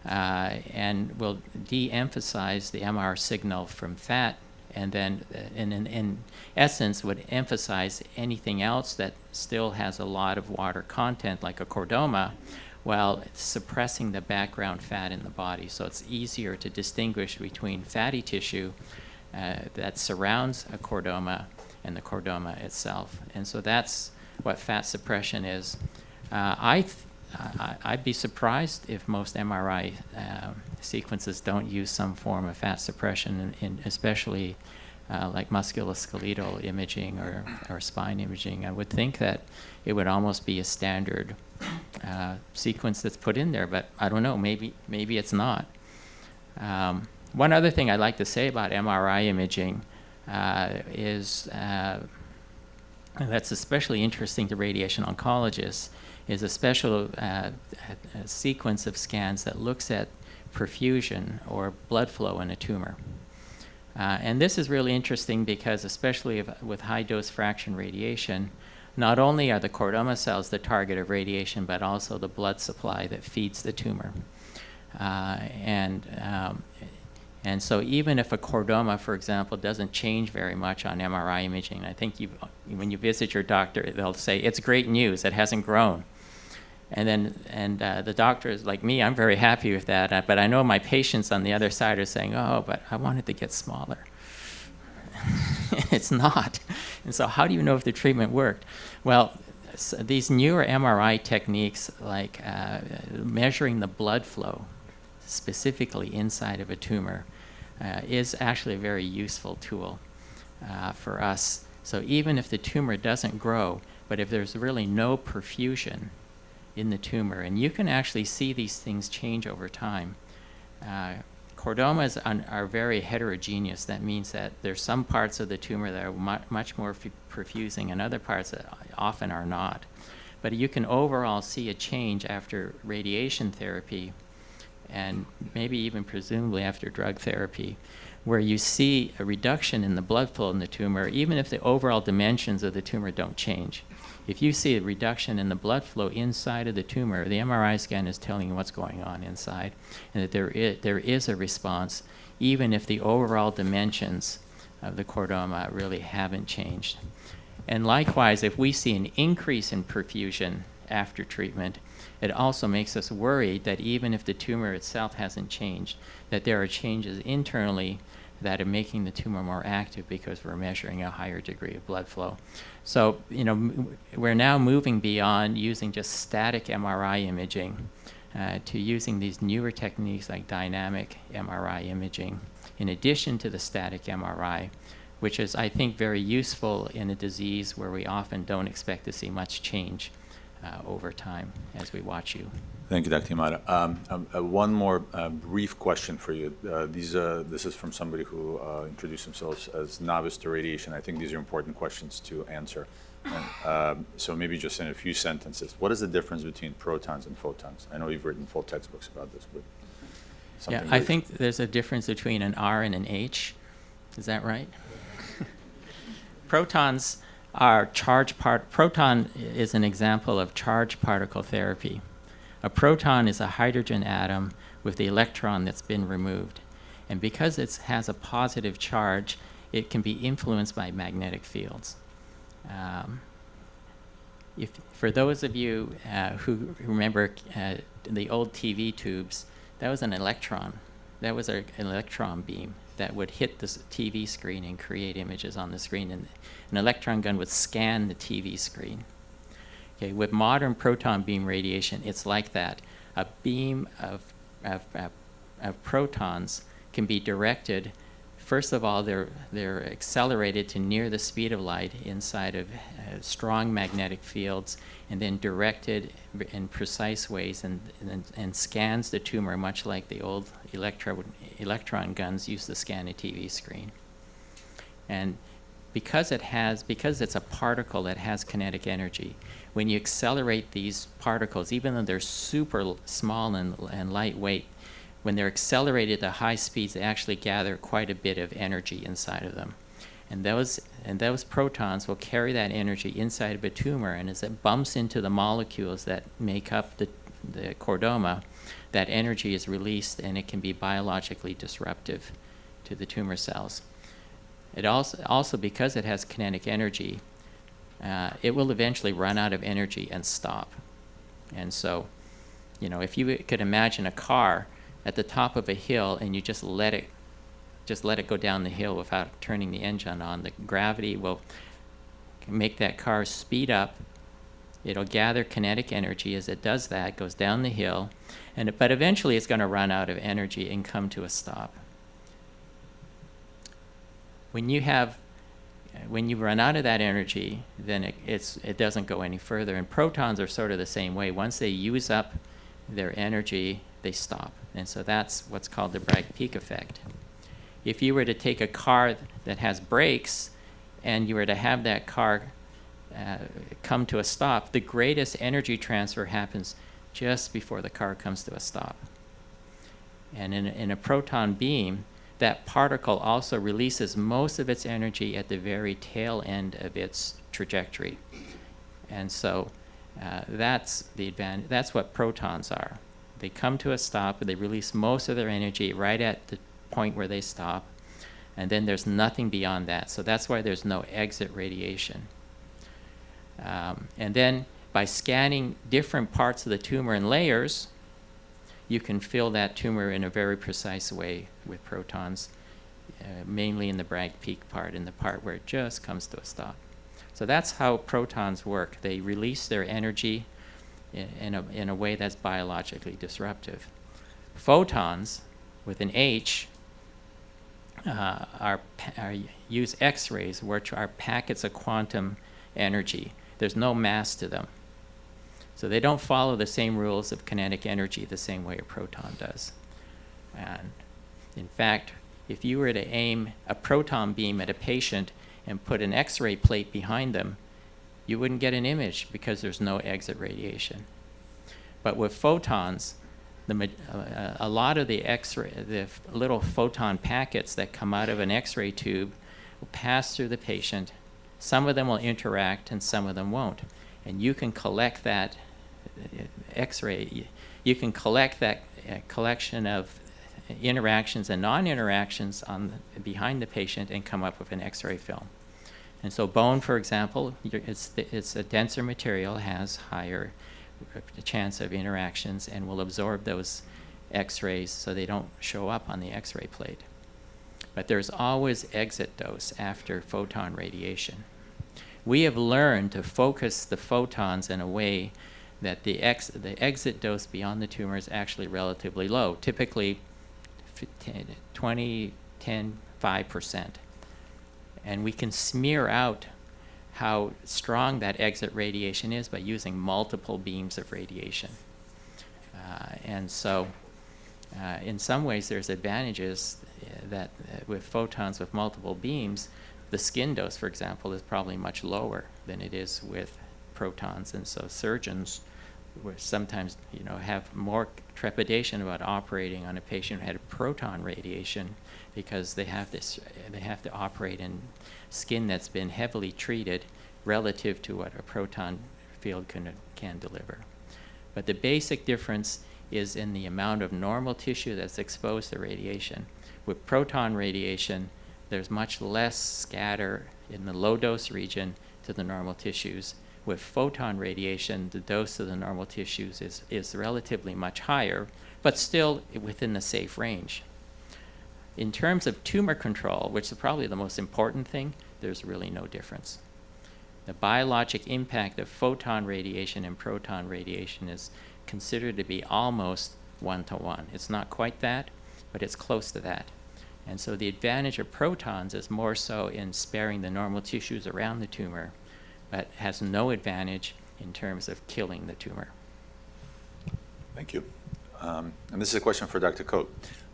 and will de-emphasize the MR signal from fat, and then in essence would emphasize anything else that still has a lot of water content, like a chordoma, while suppressing the background fat in the body. So it's easier to distinguish between fatty tissue that surrounds a chordoma and the chordoma itself. And so that's what fat suppression is. I'd be surprised if most MRI sequences don't use some form of fat suppression, especially like musculoskeletal imaging or spine imaging. I would think that it would almost be a standard sequence that's put in there, but I don't know, maybe it's not. One other thing I'd like to say about MRI imaging is, that's especially interesting to radiation oncologists, is a special a sequence of scans that looks at perfusion or blood flow in a tumor. And this is really interesting because, especially with high-dose fraction radiation, not only are the chordoma cells the target of radiation, but also the blood supply that feeds the tumor. And so even if a chordoma, for example, doesn't change very much on MRI imaging, I think when you visit your doctor, they'll say, it's great news, it hasn't grown. And the doctors, like me, I'm very happy with that, but I know my patients on the other side are saying, oh, but I want it to get smaller. It's not. And so how do you know if the treatment worked? Well, these newer MRI techniques, like measuring the blood flow, specifically inside of a tumor, is actually a very useful tool for us. So even if the tumor doesn't grow, but if there's really no perfusion in the tumor, and you can actually see these things change over time. Chordomas are very heterogeneous. That means that there's some parts of the tumor that are much more perfusing and other parts that often are not. But you can overall see a change after radiation therapy, and maybe even presumably after drug therapy, where you see a reduction in the blood flow in the tumor, even if the overall dimensions of the tumor don't change. If you see a reduction in the blood flow inside of the tumor, the MRI scan is telling you what's going on inside, and that there is a response, even if the overall dimensions of the chordoma really haven't changed. And likewise, if we see an increase in perfusion after treatment, it also makes us worried that even if the tumor itself hasn't changed, that there are changes internally that are making the tumor more active because we're measuring a higher degree of blood flow. So, we're now moving beyond using just static MRI imaging to using these newer techniques like dynamic MRI imaging, in addition to the static MRI, which is, I think, very useful in a disease where we often don't expect to see much change over time as we watch you. Thank you, Dr. Yamada. One more brief question for you. This is from somebody who introduced themselves as novice to radiation. I think these are important questions to answer. And, so maybe just in a few sentences, what is the difference between protons and photons? I know you've written full textbooks about this, but yeah, I think there's a difference between an R and an H. Is that right? Protons are proton is an example of charged particle therapy. A proton is a hydrogen atom with the electron that's been removed. And because it has a positive charge, it can be influenced by magnetic fields. For those of you who remember the old TV tubes, that was an electron. That was an electron beam that would hit the TV screen and create images on the screen. And an electron gun would scan the TV screen. Okay, with modern proton beam radiation, it's like that. A beam of protons can be directed. First of all, they're accelerated to near the speed of light inside of strong magnetic fields, and then directed in precise ways and scans the tumor much like the old electron guns used to scan a TV screen. And because it's a particle that has kinetic energy, when you accelerate these particles, even though they're super small and lightweight, when they're accelerated at high speeds, they actually gather quite a bit of energy inside of them. And those protons will carry that energy inside of a tumor, and as it bumps into the molecules that make up the chordoma, that energy is released and it can be biologically disruptive to the tumor cells. It also because it has kinetic energy, it will eventually run out of energy and stop. And so, if you could imagine a car at the top of a hill and you just let it go down the hill without turning the engine on, the gravity will make that car speed up. It'll gather kinetic energy. As it does that, it goes down the hill, but eventually it's going to run out of energy and come to a stop. When you run out of that energy, then it doesn't go any further. And protons are sort of the same way. Once they use up their energy, they stop. And so that's what's called the Bragg peak effect. If you were to take a car that has brakes and you were to have that car come to a stop, the greatest energy transfer happens just before the car comes to a stop. And in a proton beam, that particle also releases most of its energy at the very tail end of its trajectory. And so that's the advantage. That's what protons are. They come to a stop, they release most of their energy right at the point where they stop, and then there's nothing beyond that. So that's why there's no exit radiation. And then by scanning different parts of the tumor in layers, you can fill that tumor in a very precise way with protons, mainly in the Bragg peak part, in the part where it just comes to a stop. So that's how protons work. They release their energy in a way that's biologically disruptive. Photons, with an H, use X-rays, which are packets of quantum energy. There's no mass to them. So they don't follow the same rules of kinetic energy the same way a proton does. And in fact, if you were to aim a proton beam at a patient and put an X-ray plate behind them, you wouldn't get an image because there's no exit radiation. But with photons, a lot of the little photon packets that come out of an X-ray tube will pass through the patient. Some of them will interact and some of them won't. And you can collect that X-ray, you can collect that collection of interactions and non-interactions behind the patient and come up with an X-ray film. And so bone, for example, it's a denser material, has higher chance of interactions and will absorb those X-rays so they don't show up on the X-ray plate. But there's always exit dose after photon radiation. We have learned to focus the photons in a way that the exit dose beyond the tumor is actually relatively low, typically 5%. And we can smear out how strong that exit radiation is by using multiple beams of radiation. And so in some ways there's advantages that with photons with multiple beams, the skin dose, for example, is probably much lower than it is with protons. And so surgeons sometimes have more trepidation about operating on a patient who had a proton radiation because they have to operate in skin that's been heavily treated relative to what a proton field can deliver. But the basic difference is in the amount of normal tissue that's exposed to radiation. With proton radiation, there's much less scatter in the low dose region to the normal tissues. With photon radiation, the dose of the normal tissues is relatively much higher, but still within the safe range. In terms of tumor control, which is probably the most important thing, there's really no difference. The biologic impact of photon radiation and proton radiation is considered to be almost 1-to-1. It's not quite that, but it's close to that. And so the advantage of protons is more so in sparing the normal tissues around the tumor, but has no advantage in terms of killing the tumor. Thank you. And this is a question for Dr. Coate.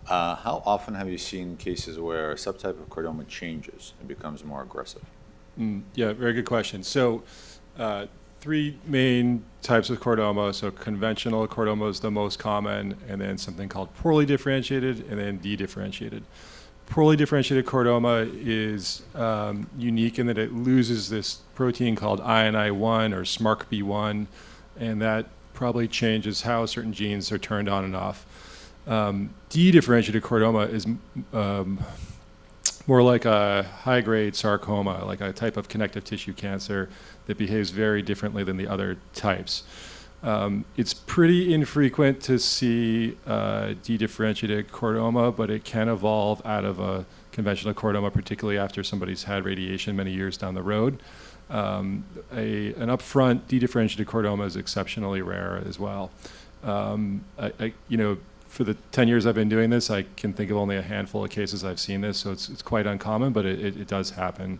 How often have you seen cases where a subtype of chordoma changes and becomes more aggressive? Yeah, very good question. So three main types of chordoma. So conventional chordoma is the most common, and then something called poorly differentiated, and then dedifferentiated. Poorly differentiated chordoma is unique in that it loses this protein called INI1 or SMARCB1, and that probably changes how certain genes are turned on and off. D-differentiated chordoma is more like a high-grade sarcoma, like a type of connective tissue cancer that behaves very differently than the other types. It's pretty infrequent to see D-differentiated chordoma, but it can evolve out of a conventional chordoma, particularly after somebody's had radiation many years down the road. An upfront D-differentiated chordoma is exceptionally rare as well. For the 10 years I've been doing this, I can think of only a handful of cases I've seen this, so it's quite uncommon, but it does happen.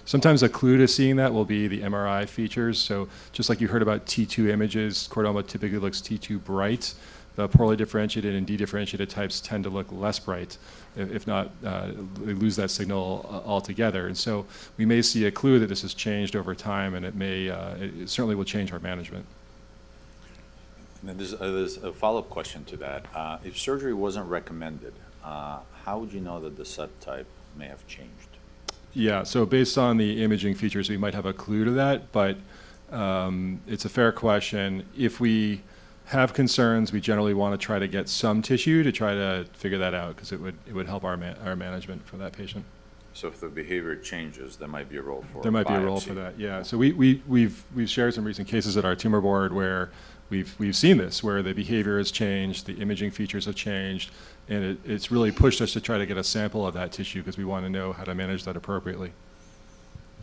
Sometimes a clue to seeing that will be the MRI features. So just like you heard about T2 images, chordoma typically looks T2 bright. The poorly differentiated and D-differentiated types tend to look less bright. If not, they lose that signal altogether. And so we may see a clue that this has changed over time, and it certainly will change our management. And there's a follow-up question to that. If surgery wasn't recommended, how would you know that the subtype may have changed? Yeah, so based on the imaging features, we might have a clue to that, but it's a fair question. If we have concerns, we generally want to try to get some tissue to try to figure that out, because it would help our management for that patient. So if the behavior changes, there might be a role for There might be a role for that, yeah. So we've shared some recent cases at our tumor board where we've seen this, where the behavior has changed, the imaging features have changed, and it's really pushed us to try to get a sample of that tissue because we want to know how to manage that appropriately.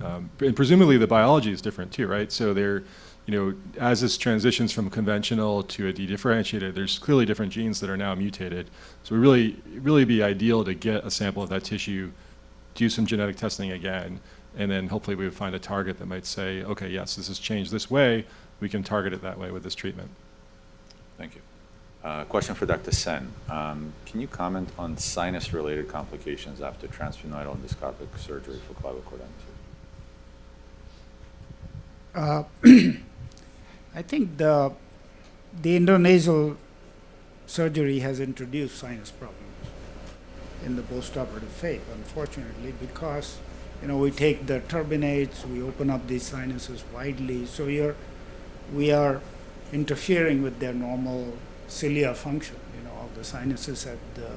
And presumably the biology is different too, right? So as this transitions from conventional to a D-differentiated, there's clearly different genes that are now mutated. So it really be ideal to get a sample of that tissue, do some genetic testing again, and then hopefully we would find a target that might say, okay, yes, this has changed this way, we can target it that way with this treatment. Thank you. Question for Dr. Sen. Can you comment on sinus-related complications after transsphenoidal endoscopic surgery for clavicle I think the intranasal surgery has introduced sinus problems in the postoperative phase, unfortunately, because we take the turbinates, we open up these sinuses widely, so we are interfering with their normal cilia function. All the sinuses have the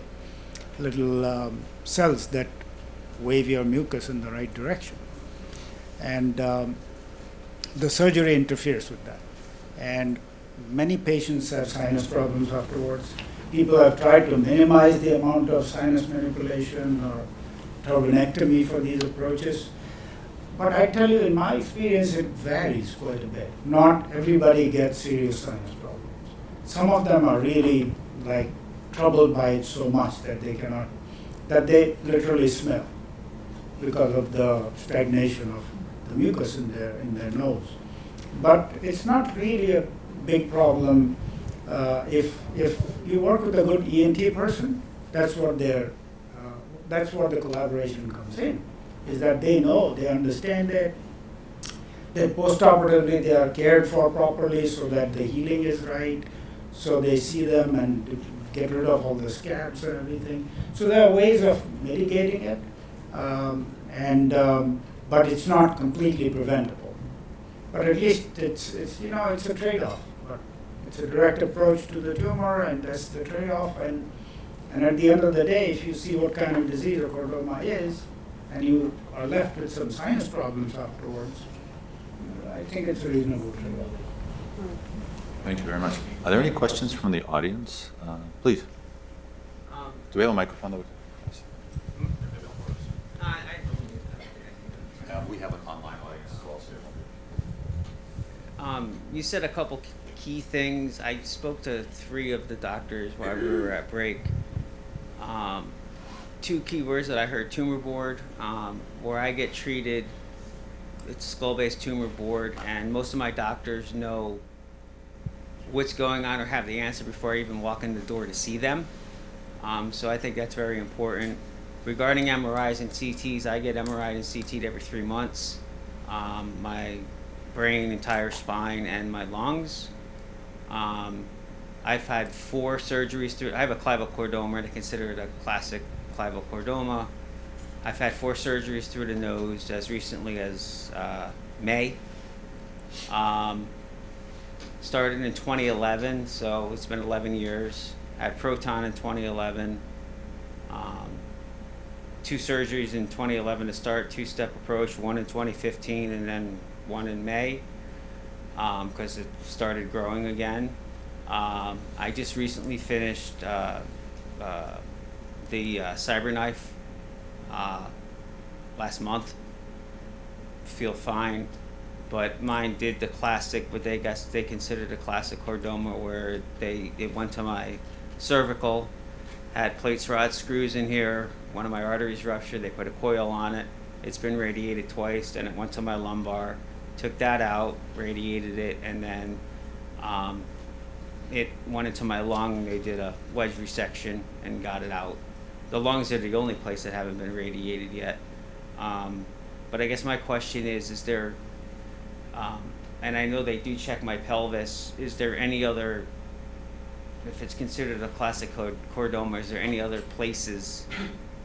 little cells that wave your mucus in the right direction, and the surgery interferes with that. And many patients have sinus problems afterwards. People have tried to minimize the amount of sinus manipulation or turbinectomy for these approaches. But I tell you, in my experience, it varies quite a bit. Not everybody gets serious sinus problems. Some of them are really troubled by it so much that they literally smell because of the stagnation of the mucus in their nose. But it's not really a big problem if you work with a good ENT person. That's what the collaboration comes in, is that they know, they understand it, that postoperatively they are cared for properly so that the healing is right, so they see them and get rid of all the scabs and everything. So there are ways of mitigating it, but it's not completely preventable. But at least it's a trade-off. But it's a direct approach to the tumor, and that's the trade-off. And at the end of the day, if you see what kind of disease a chordoma is, and you are left with some sinus problems afterwards, I think it's a reasonable trade-off. Thank you very much. Are there any questions from the audience? Please. Do we have a microphone? We have an online audience as well, too. You said a couple key things. I spoke to 3 of the doctors while we were at break. 2 keywords that I heard: tumor board, where I get treated. It's a skull-based tumor board, and most of my doctors know what's going on or have the answer before I even walk in the door to see them. So I think that's very important. Regarding MRIs and CTs, I get MRI'd and CT'd every 3 months. My brain, entire spine, and my lungs. I've had 4 surgeries through. I have a clavicordoma. They consider it a classic clavicordoma. I've had 4 surgeries through the nose as recently as May. started in 2011, so it's been 11 years. Had Proton in 2011. 2 surgeries in 2011 to start, 2-step approach, 1 in 2015, and then 1 in May, because it started growing again. I just recently finished the CyberKnife last month. Feel fine, but mine did the classic, what they guess they considered a classic Cordoma, where it went to my cervical, had plates, rods, screws in here. One of my arteries ruptured. They put a coil on it. It's been radiated twice. Then it went to my lumbar. Took that out, radiated it, and then it went into my lung. They did a wedge resection and got it out. The lungs are the only place that haven't been radiated yet. But I guess my question is there, and I know they do check my pelvis, is there any other, if it's considered a classic Cordoma, is there any other places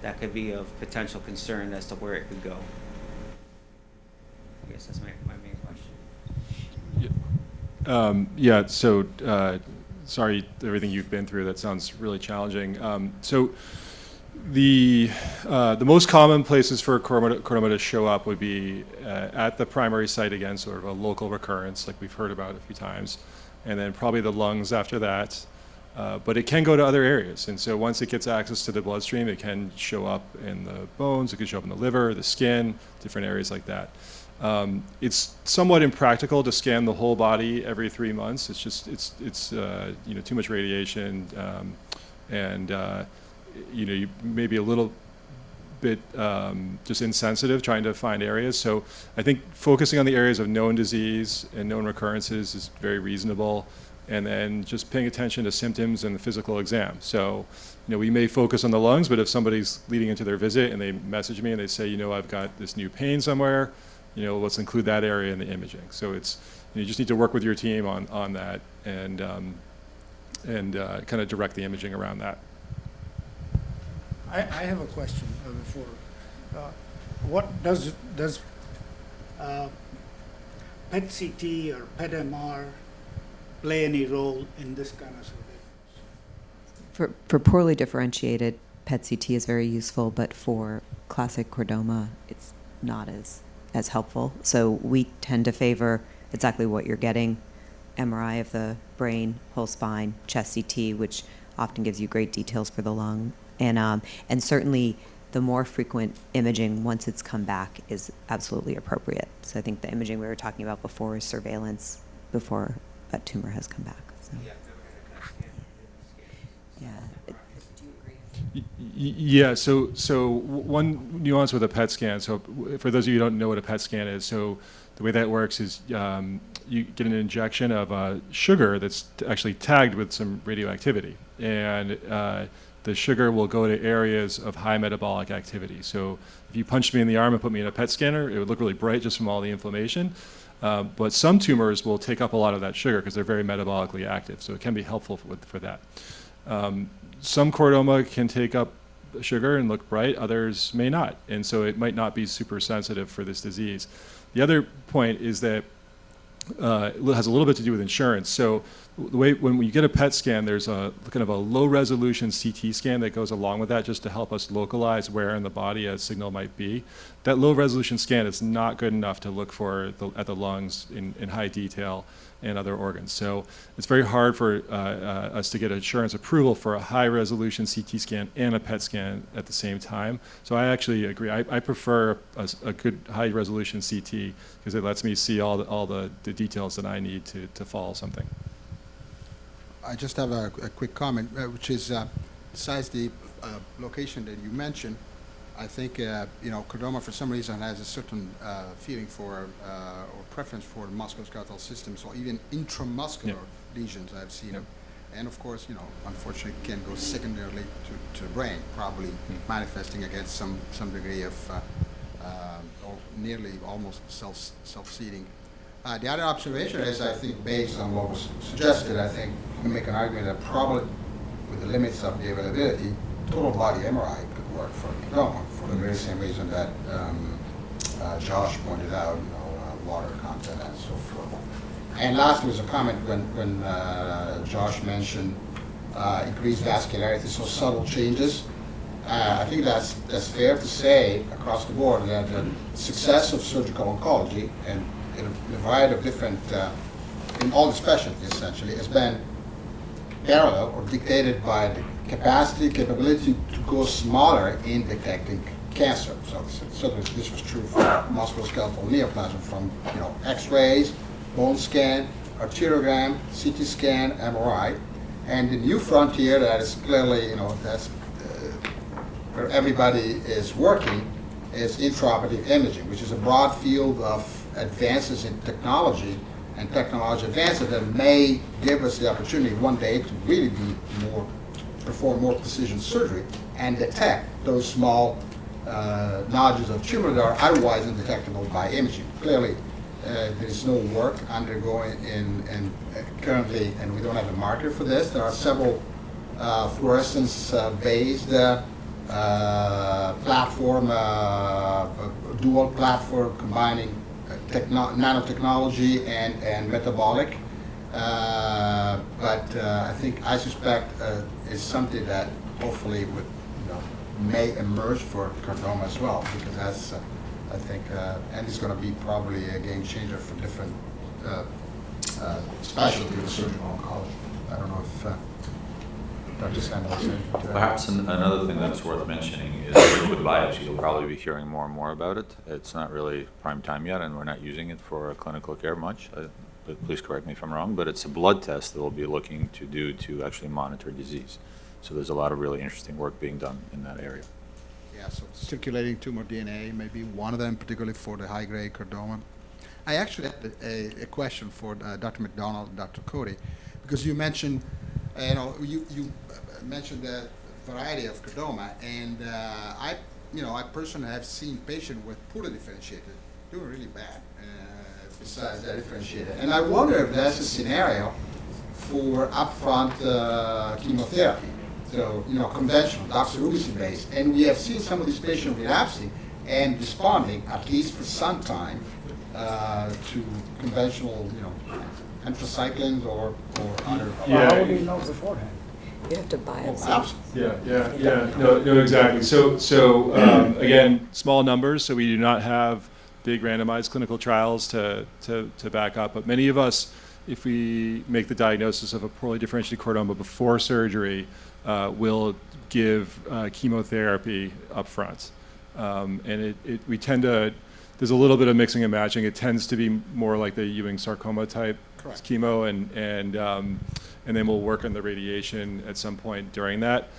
that could be of potential concern as to where it could go? I guess that's my main question. Yeah, so sorry, everything you've been through, that sounds really challenging. So the most common places for Cordoma to show up would be at the primary site again, sort of a local recurrence like we've heard about a few times, and then probably the lungs after that. But it can go to other areas, and so once it gets access to the bloodstream, it can show up in the bones, it can show up in the liver, the skin, different areas like that. It's somewhat impractical to scan the whole body every 3 months. It's just too much radiation, and you may be a little bit just insensitive trying to find areas. So I think focusing on the areas of known disease and known recurrences is very reasonable. And then just paying attention to symptoms and the physical exam. So, we may focus on the lungs, but if somebody's leading into their visit and they message me and they say, I've got this new pain somewhere, let's include that area in the imaging. So it's, you just need to work with your team on that and kind of direct the imaging around that. I have a question before. What does PET-CT or PET-MR play any role in this kind of surveillance? For poorly differentiated, PET-CT is very useful, but for classic Cordoma, it's not as helpful. So we tend to favor exactly what you're getting, MRI of the brain, whole spine, chest CT, which often gives you great details for the lung. And certainly the more frequent imaging once it's come back is absolutely appropriate. So I think the imaging we were talking about before is surveillance before a tumor has come back. So. Yeah. So one nuance with a PET scan. So for those of you who don't know what a PET scan is, so the way that works is you get an injection of sugar that's actually tagged with some radioactivity, and the sugar will go to areas of high metabolic activity. So if you punched me in the arm and put me in a PET scanner, it would look really bright just from all the inflammation. But some tumors will take up a lot of that sugar because they're very metabolically active, so it can be helpful for that. Some Cordoma can take up sugar and look bright, others may not, and so it might not be super sensitive for this disease. The other point is that it has a little bit to do with insurance. So the way when you get a PET scan, there's a kind of a low resolution CT scan that goes along with that just to help us localize where in the body a signal might be. That low resolution scan is not good enough to look for at the lungs in high detail and other organs. So it's very hard for us to get insurance approval for a high resolution CT scan and a PET scan at the same time. So I actually agree. I prefer a good high resolution CT because it lets me see all the details that I need to follow something. I just have a quick comment, which is besides the location that you mentioned, I think Cordoma for some reason has a certain feeling for or preference for the musculoskeletal system, so even intramuscular lesions I've seen them. And of course, unfortunately can go secondarily to the brain, probably manifesting against some degree of or nearly almost self-seeding. The other observation is, I think, based on what was suggested, I think you can make an argument that probably with the limits of the availability, total body MRI could work for Cordoma for the very same reason that Josh pointed out, water content and so forth. And last was a comment when Josh mentioned increased vascularity, so subtle changes. I think that's fair to say across the board that the success of surgical oncology and in a variety of different, in all the specialties essentially, has been parallel or dictated by the capability to go smaller in detecting cancer. So this was true for musculoskeletal neoplasm from X-rays, bone scan, arteriogram, CT scan, MRI, and the new frontier that is clearly that's where everybody is working is intraoperative imaging, which is a broad field of advances in technology and technology advances that may give us the opportunity one day to really perform more precision surgery and detect those small nodules of tumor that are otherwise undetectable by imaging. Clearly, there is no work undergoing currently, and we don't have a marker for this. There are several fluorescence-based platform, dual platform combining nanotechnology and metabolic. But I suspect is something that hopefully may emerge for Cordoma as well, because that's I think and it's going to be probably a game changer for different specialties of surgical oncology. I don't know if Dr. Sandel said. Perhaps another thing that's worth mentioning is liquid biopsy. You'll probably be hearing more and more about it. It's not really prime time yet, and we're not using it for clinical care much. But please correct me if I'm wrong, but it's a blood test that we'll be looking to do to actually monitor disease. So there's a lot of really interesting work being done in that area. Yeah, so circulating tumor DNA may be one of them, particularly for the high-grade Cordoma. I actually had a question for Dr. McDonald and Dr. Cody, because you mentioned, you mentioned the variety of Cordoma, and I personally have seen patients with poorly differentiated doing really bad. Besides that differentiated. And I wonder if that's a scenario for upfront chemotherapy. So, conventional, doxorubicin-based. And we have seen some of these patients relapsing and responding, at least for some time, to conventional, anthracyclines or other. How would you know beforehand? You have to biopsy. Yeah. No, exactly. So again, small numbers, so we do not have big randomized clinical trials to back up. But many of us, if we make the diagnosis of a poorly differentiated chordoma before surgery, will give chemotherapy up front. And we tend to, there's a little bit of mixing and matching. It tends to be more like the Ewing sarcoma type Correct. chemo, and then we'll work on the radiation at some point during that.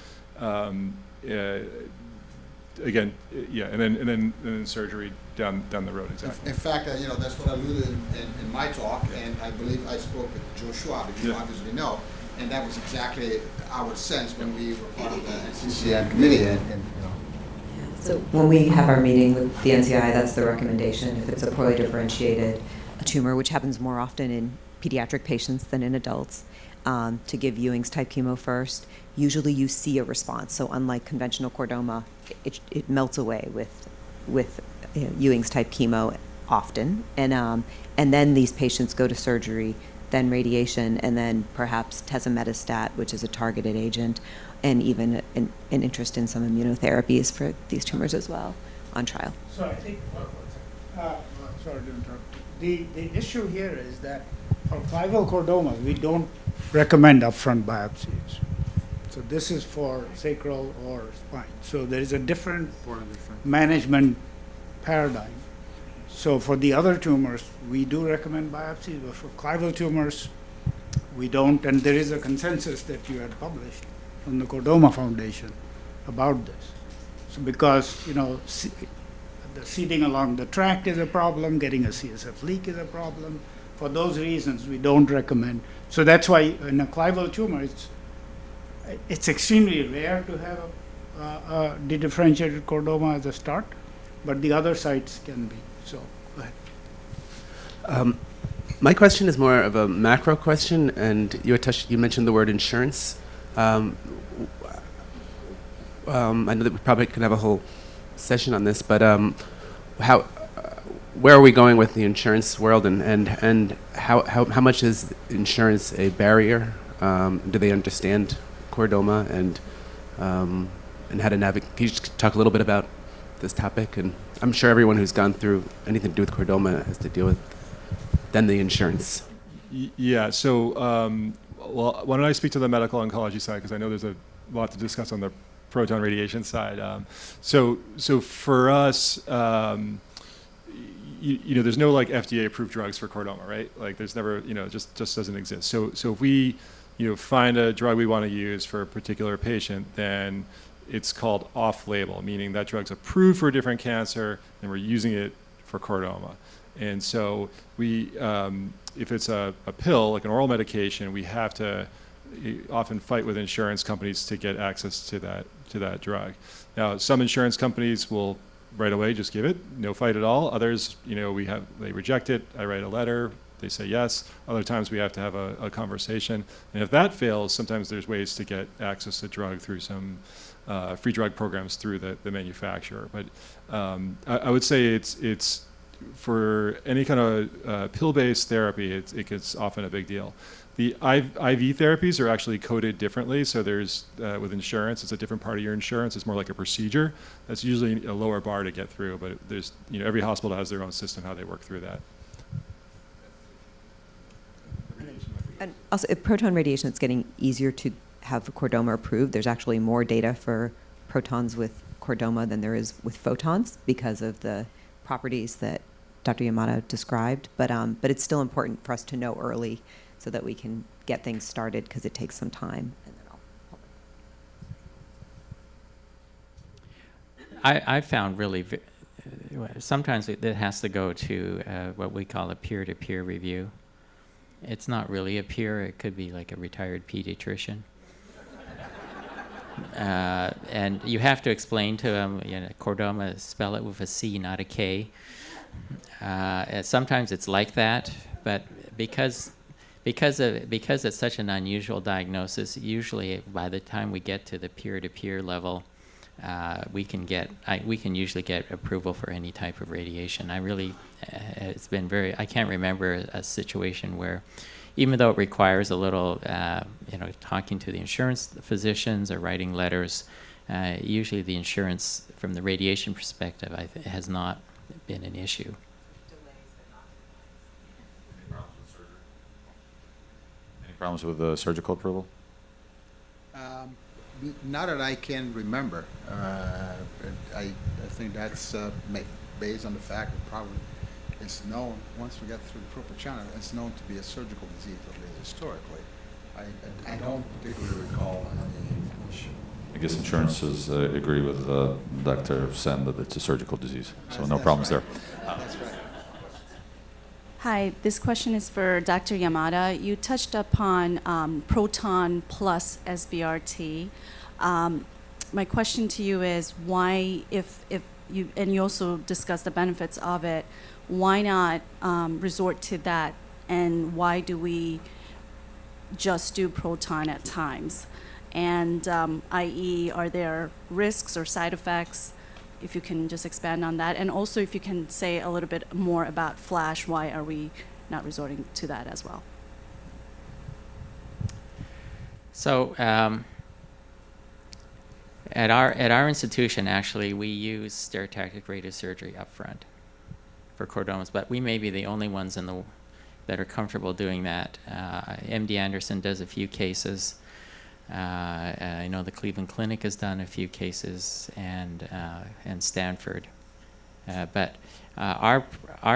Again, yeah, and then surgery down the road. Exactly. In fact, that's what I alluded in my talk, and I believe I spoke with Joe Schwab, if you obviously know, and that was exactly our sense when we were part of the NCCN committee. So when we have our meeting with the NCI, that's the recommendation. If it's a poorly differentiated tumor, which happens more often in pediatric patients than in adults, to give Ewing's type chemo first. Usually you see a response. So unlike conventional chordoma, it melts away with Ewing's type chemo often. And then these patients go to surgery, then radiation, and then perhaps tezametostat, which is a targeted agent, and even an interest in some immunotherapies for these tumors as well on trial. So I think, sorry to interrupt. The issue here is that for clival chordomas, we don't recommend upfront biopsies. So this is for sacral or spine. So there is a different management paradigm. So for the other tumors, we do recommend biopsies, but for clival tumors, we don't. And there is a consensus that you had published from the Cordoma Foundation about this. So because, the seeding along the tract is a problem, getting a CSF leak is a problem. For those reasons, we don't recommend. So that's why in a clival tumor, it's extremely rare to have a dedifferentiated chordoma as a start, but the other sites can be. So go ahead. My question is more of a macro question, and you mentioned the word insurance. I know that we probably could have a whole session on this, but where are we going with the insurance world, and how much is insurance a barrier? Do they understand Cordoma and how to navigate? Can you just talk a little bit about this topic? And I'm sure everyone who's gone through anything to do with Cordoma has to deal with then the insurance. Yeah. So, well, why don't I speak to the medical oncology side, because I know there's a lot to discuss on the proton radiation side. So for us, you know, there's no like FDA-approved drugs for Cordoma, right? Like, there's never, you know, just doesn't exist. So if we, you know, find a drug we want to use for a particular patient, then it's called off-label, meaning that drug's approved for a different cancer, and we're using it for Cordoma. And so we, if it's a pill, like an oral medication, we have to often fight with insurance companies to get access to that drug. Now, some insurance companies will right away just give it, no fight at all. Others, you know, they reject it. I write a letter, they say yes. Other times we have to have a conversation. And if that fails, sometimes there's ways to get access to drug through some free drug programs through the manufacturer. But I would say it's for any kind of pill-based therapy, it's often a big deal. The IV therapies are actually coded differently. So there's, with insurance, it's a different part of your insurance. It's more like a procedure. That's usually a lower bar to get through, but there's, you know, every hospital has their own system, how they work through that. And also, if proton radiation, it's getting easier to have Cordoma approved. There's actually more data for protons with Cordoma than there is with photons because of the properties that Dr. Yamada described. But it's still important for us to know early so that we can get things started, because it takes some time. And then I found really, sometimes it has to go to what we call a peer-to-peer review. It's not really a peer, it could be like a retired pediatrician. And you have to explain to them, you know, Cordoma, spell it with a C, not a K. Sometimes it's like that, but because it's such an unusual diagnosis, usually by the time we get to the peer-to-peer level, we can usually get approval for any type of radiation. It's been I can't remember a situation where, even though it requires a little, you know, talking to the insurance physicians or writing letters, usually the insurance, from the radiation perspective, has not been an issue. Problems with the surgical approval? Not that I can remember. I think that's based on the fact that probably it's known, once we get through the proper channel, it's known to be a surgical disease, at least historically. I don't particularly recall any issue. I guess insurances agree with Dr. Sen that it's a surgical disease, so no problems right. there. That's right. Hi, this question is for Dr. Yamada. You touched upon Proton plus SBRT. My question to you is why, if you, and you also discussed the benefits of it, why not resort to that, and why do we just do Proton at times? And i.e., are there risks or side effects? If you can just expand on that. And also if you can say a little bit more about Flash, why are we not resorting to that as well? So at our institution, actually, we use stereotactic radiosurgery up front for chordomas, but we may be the only ones that are comfortable doing that. MD Anderson does a few cases. I know the Cleveland Clinic has done a few cases, and Stanford. But our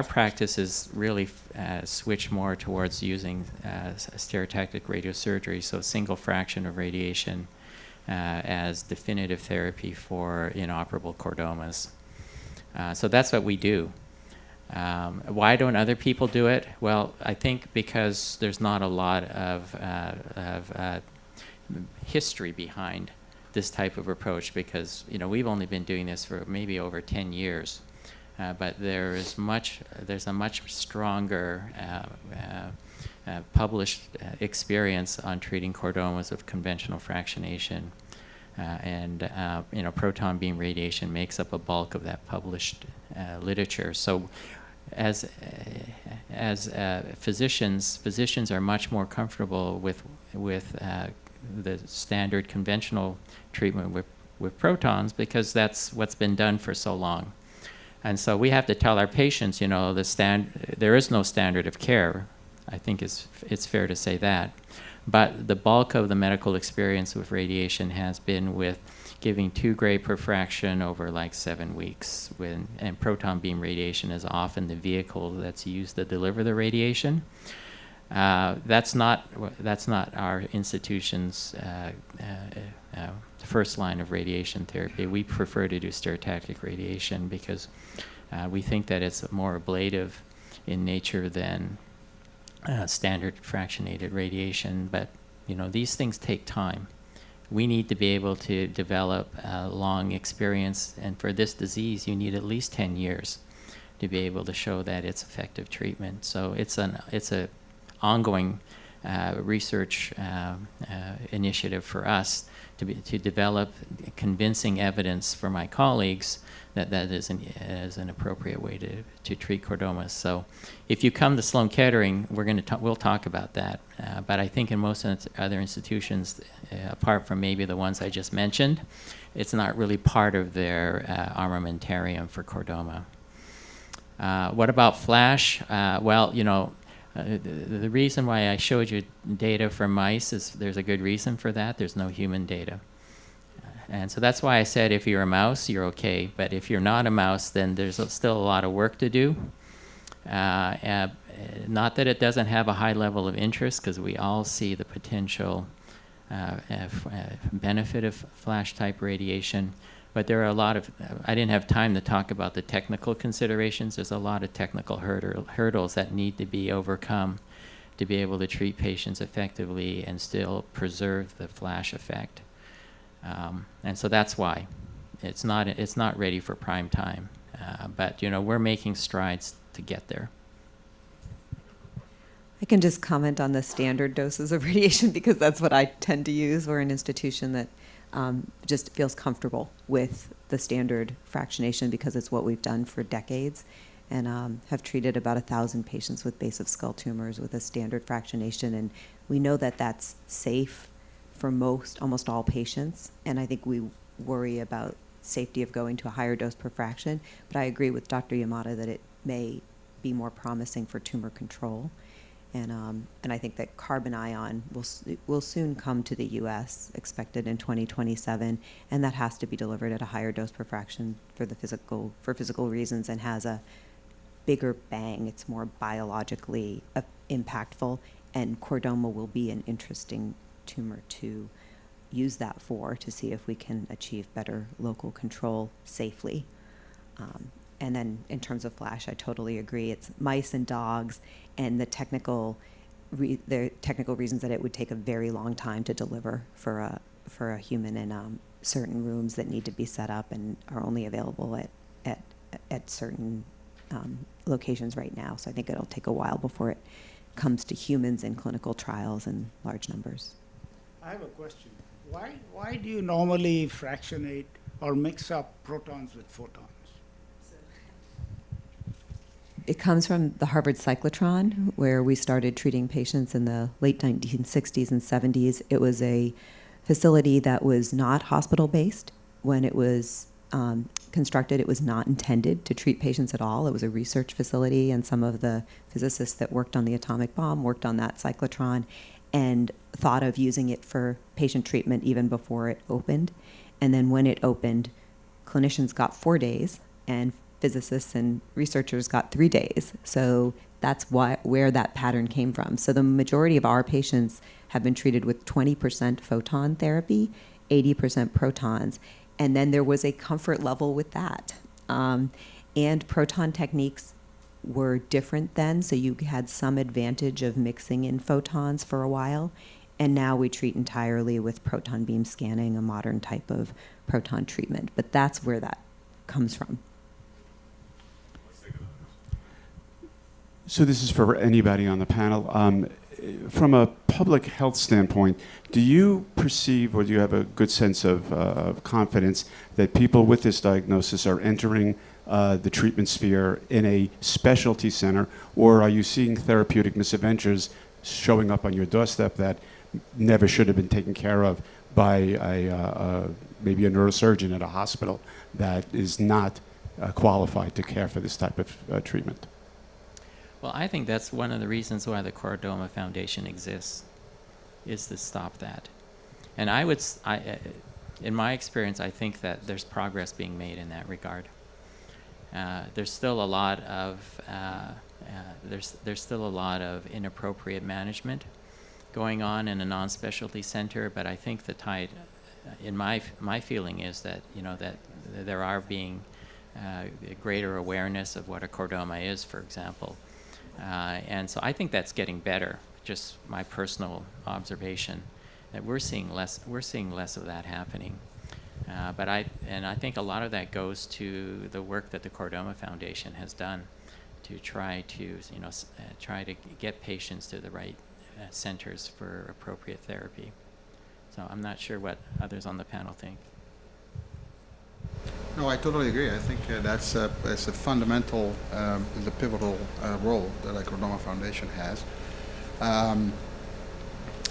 practice is really switched more towards using stereotactic radiosurgery, so single fraction of radiation as definitive therapy for inoperable chordomas. So that's what we do. Why don't other people do it? Well, I think because there's not a lot of history behind this type of approach, because we've only been doing this for maybe over 10 years, but there's a much stronger published experience on treating chordomas with conventional fractionation, and proton beam radiation makes up a bulk of that published literature. So physicians are much more comfortable with the standard conventional treatment with protons because that's what's been done for so long. And so we have to tell our patients, you know, there is no standard of care. I think it's fair to say that. But the bulk of the medical experience with radiation has been with giving 2 gray per fraction over like 7 weeks. And proton beam radiation is often the vehicle that's used to deliver the radiation. That's not our institution's first line of radiation therapy. We prefer to do stereotactic radiation because we think that it's more ablative in nature than standard fractionated radiation. But you know, these things take time. We need to be able to develop a long experience, and for this disease, you need at least 10 years to be able to show that it's effective treatment. So it's a ongoing research initiative for us to develop convincing evidence for my colleagues that is an appropriate way to treat chordomas. So if you come to Sloan Kettering, we'll talk about that. But I think in most other institutions, apart from maybe the ones I just mentioned, it's not really part of their armamentarium for chordoma. What about flash? Well, you know, the reason why I showed you data from mice is there's a good reason for that. There's no human data. And so that's why I said if you're a mouse, you're okay. But if you're not a mouse, then there's still a lot of work to do. Not that it doesn't have a high level of interest, because we all see the potential benefit of flash-type radiation. But there are a lot of, I didn't have time to talk about the technical considerations. There's a lot of technical hurdles that need to be overcome to be able to treat patients effectively and still preserve the flash effect. And so that's why it's not ready for prime time. But you know, we're making strides to get there. I can just comment on the standard doses of radiation because that's what I tend to use. We're an institution that just feels comfortable with the standard fractionation because it's what we've done for decades, and have treated about 1,000 patients with base of skull tumors with a standard fractionation. And we know that that's safe for almost all patients. And I think we worry about safety of going to a higher dose per fraction. But I agree with Dr. Yamada that it may be more promising for tumor control. And I think that carbon ion will soon come to the U.S., expected in 2027, and that has to be delivered at a higher dose per fraction for physical reasons, and has a bigger bang. It's more biologically impactful, and chordoma will be an interesting tumor to use that for, to see if we can achieve better local control safely. And then in terms of flash, I totally agree. It's mice and dogs, and the technical reasons that it would take a very long time to deliver for a human in certain rooms that need to be set up and are only available at certain locations right now. So I think it'll take a while before it comes to humans in clinical trials in large numbers. I have a question. Why do you normally fractionate or mix up protons with photons? It comes from the Harvard cyclotron, where we started treating patients in the late 1960s and 70s. It was a facility that was not hospital-based. When it was constructed, it was not intended to treat patients at all. It was a research facility, and some of the physicists that worked on the atomic bomb worked on that cyclotron and thought of using it for patient treatment even before it opened. And then when it opened, clinicians got 4 days, and physicists and researchers got 3 days. So that's where that pattern came from. So the majority of our patients have been treated with 20% photon therapy, 80% protons. And then there was a comfort level with that. And proton techniques were different then, so you had some advantage of mixing in photons for a while. And now we treat entirely with proton beam scanning, a modern type of proton treatment. But that's where that comes from. So this is for anybody on the panel. From a public health standpoint, do you perceive, or do you have a good sense of confidence that people with this diagnosis are entering the treatment sphere in a specialty center, or are you seeing therapeutic misadventures showing up on your doorstep that never should have been taken care of by maybe a neurosurgeon at a hospital that is not qualified to care for this type of treatment? Well, I think that's one of the reasons why the Cordoma Foundation exists, is to stop that. And in my experience, I think that there's progress being made in that regard. There's still a lot of there's still a lot of inappropriate management going on in a non-specialty center, but I think the tide, in my feeling, is that that there are being greater awareness of what a chordoma is, for example, and so I think that's getting better. Just my personal observation that we're seeing less of that happening. But I think a lot of that goes to the work that the Cordoma Foundation has done to try to get patients to the right centers for appropriate therapy. So I'm not sure what others on the panel think. No, I totally agree. I think that's a fundamental, the pivotal role that the Cordoma Foundation has.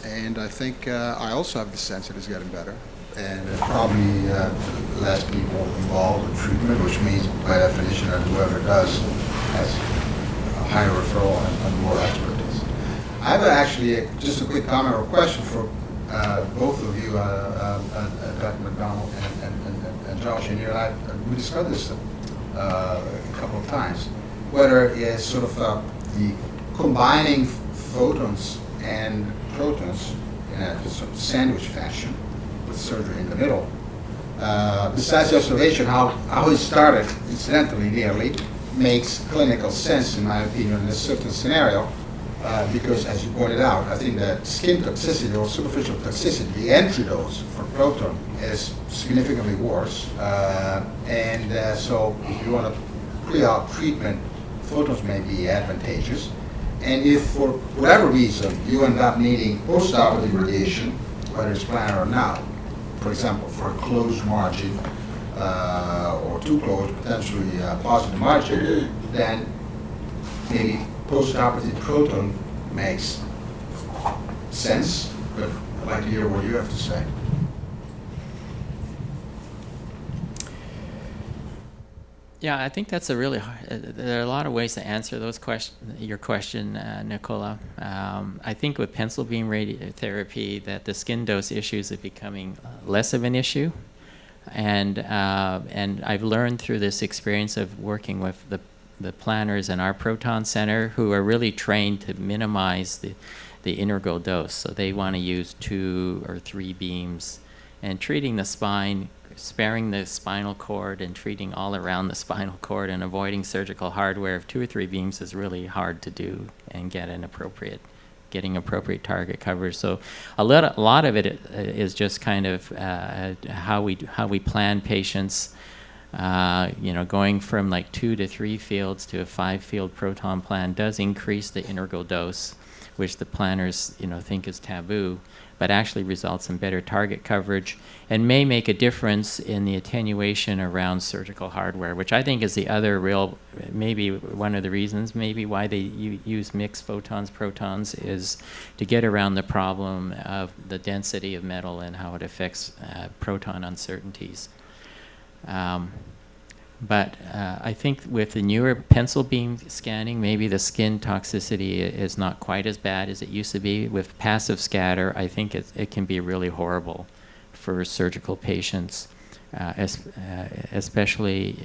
And I think I also have the sense that it's getting better. And probably less people involved in treatment, which means by definition that whoever does has a higher referral and more expertise. I have actually just a quick comment or question for both of you, Dr. Mcdonald and Josh. And we discussed this a couple of times, whether it's sort of the combining photons and protons in a sort of sandwich fashion, with surgery in the middle. Besides the observation how it started, incidentally, nearly, makes clinical sense, in my opinion, in a certain scenario, because, as you pointed out, I think that skin toxicity or superficial toxicity, the entry dose for proton is significantly worse. So if you want to pre-op treatment, photons may be advantageous. And if for whatever reason you end up needing post-operative radiation, whether it's planned or not, for example, for a closed margin or too close, potentially positive margin, then maybe post-operative proton makes sense. But I'd like to hear what you have to say. Yeah, I think that's a really hard, there are a lot of ways to answer your question, Nicola. I think with pencil beam radiotherapy that the skin dose issues are becoming less of an issue. And I've learned through this experience of working with the planners in our Proton Center who are really trained to minimize the integral dose. So they want to use 2 or 3 beams and treating the spine, sparing the spinal cord and treating all around the spinal cord and avoiding surgical hardware of 2 or 3 beams is really hard to do and getting appropriate target coverage. So a lot of it is just kind of how we plan patients. Going from like 2 to 3 fields to a 5-field proton plan does increase the integral dose, which the planners think is taboo, but actually results in better target coverage and may make a difference in the attenuation around surgical hardware, which I think is the other maybe one of the reasons maybe why they use mixed photons, protons, is to get around the problem of the density of metal and how it affects proton uncertainties. But I think with the newer pencil beam scanning, maybe the skin toxicity is not quite as bad as it used to be. With passive scatter, I think it can be really horrible for surgical patients, especially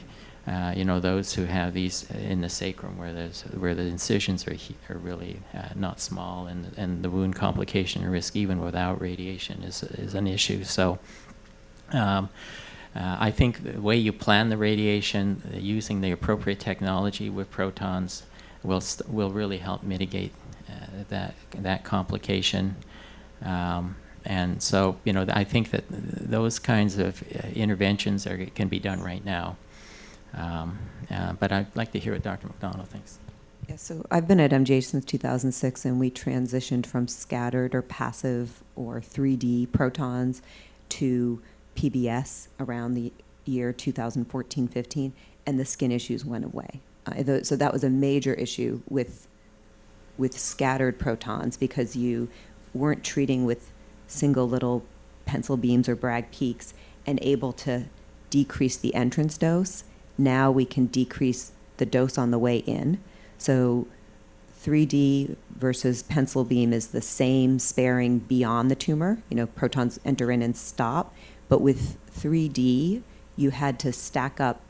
those who have these in the sacrum where the incisions are really not small, and the wound complication risk even without radiation is an issue. So. I think the way you plan the radiation, using the appropriate technology with protons, will really help mitigate that complication. And so, I think that those kinds of interventions can be done right now. But I'd like to hear what Dr. Mcdonald thinks. Yeah, so I've been at MGH since 2006, and we transitioned from scattered or passive or 3D protons to PBS around the year 2014-15, and the skin issues went away. So that was a major issue with scattered protons, because you weren't treating with single little pencil beams or Bragg peaks and able to decrease the entrance dose. Now we can decrease the dose on the way in. So 3D versus pencil beam is the same sparing beyond the tumor. Protons enter in and stop. But with 3D, you had to stack up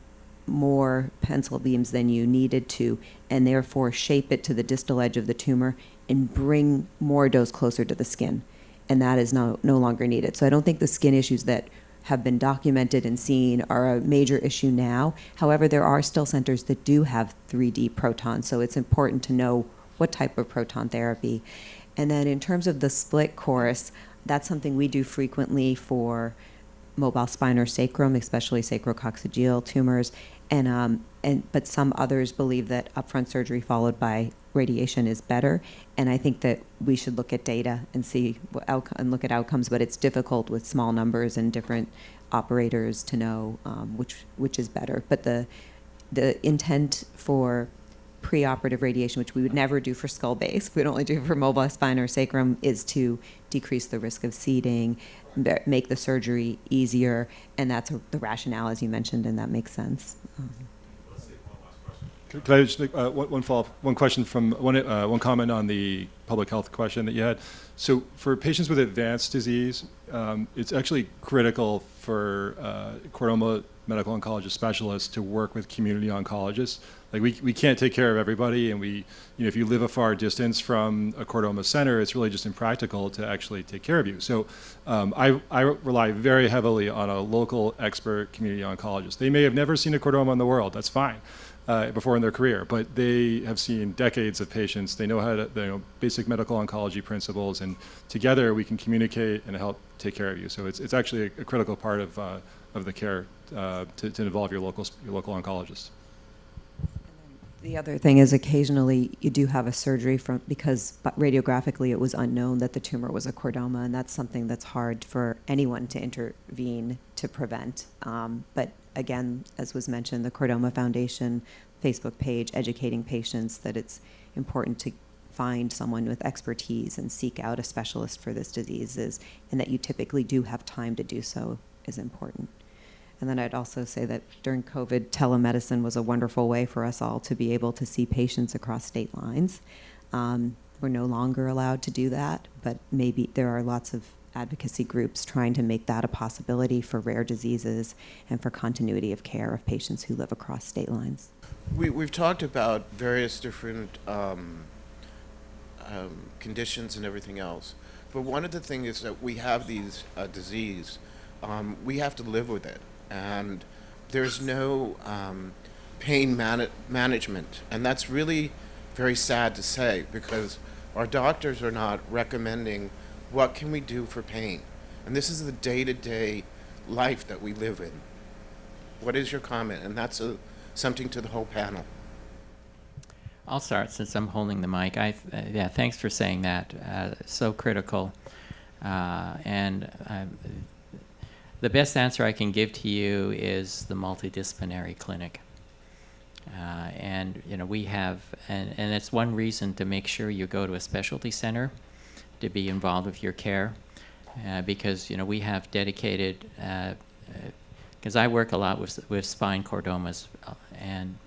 more pencil beams than you needed to, and therefore shape it to the distal edge of the tumor and bring more dose closer to the skin. And that is no longer needed. So I don't think the skin issues that have been documented and seen are a major issue now. However, there are still centers that do have 3D protons, so it's important to know what type of proton therapy. And then in terms of the split course, that's something we do frequently for mobile spine or sacrum, especially sacrococcygeal tumors. But some others believe that upfront surgery followed by radiation is better. And I think that we should look at data and see and look at outcomes, but it's difficult with small numbers and different operators to know which is better. But the intent for preoperative radiation, which we would never do for skull base, we'd only do for mobile spine or sacrum, is to decrease the risk of seeding, make the surgery easier, and that's the rationale, as you mentioned, and that makes sense. Could I just make one follow-up, one question from one comment on the public health question that you had? So for patients with advanced disease, it's actually critical for Cordoma medical oncologist specialists to work with community oncologists. Like we can't take care of everybody, and if you live a far distance from a Cordoma center, it's really just impractical to actually take care of you. So I rely very heavily on a local expert community oncologist. They may have never seen a Cordoma in the world, that's fine, before in their career, but they have seen decades of patients. They know how to, basic medical oncology principles, and together we can communicate and help take care of you. So it's actually a critical part of the care to involve your local oncologist. The other thing is occasionally you do have a surgery because radiographically it was unknown that the tumor was a chordoma, and that's something that's hard for anyone to intervene to prevent. But again, as was mentioned, the Cordoma Foundation Facebook page educating patients that it's important to find someone with expertise and seek out a specialist for this disease, and that you typically do have time to do so is important. And then I'd also say that during COVID, telemedicine was a wonderful way for us all to be able to see patients across state lines. We're no longer allowed to do that, but maybe there are lots of advocacy groups trying to make that a possibility for rare diseases and for continuity of care of patients who live across state lines. We've talked about various different conditions and everything else, but one of the things is that we have these disease, we have to live with it. And there's no pain management. And that's really very sad to say, because our doctors are not recommending what can we do for pain. And this is the day-to-day life that we live in. What is your comment? And that's something to the whole panel. I'll start since I'm holding the mic. Yeah, thanks for saying that. So critical. The best answer I can give to you is the multidisciplinary clinic. We have, and it's one reason to make sure you go to a specialty center to be involved with your care, because we have dedicated, because I work a lot with spine chordomas, and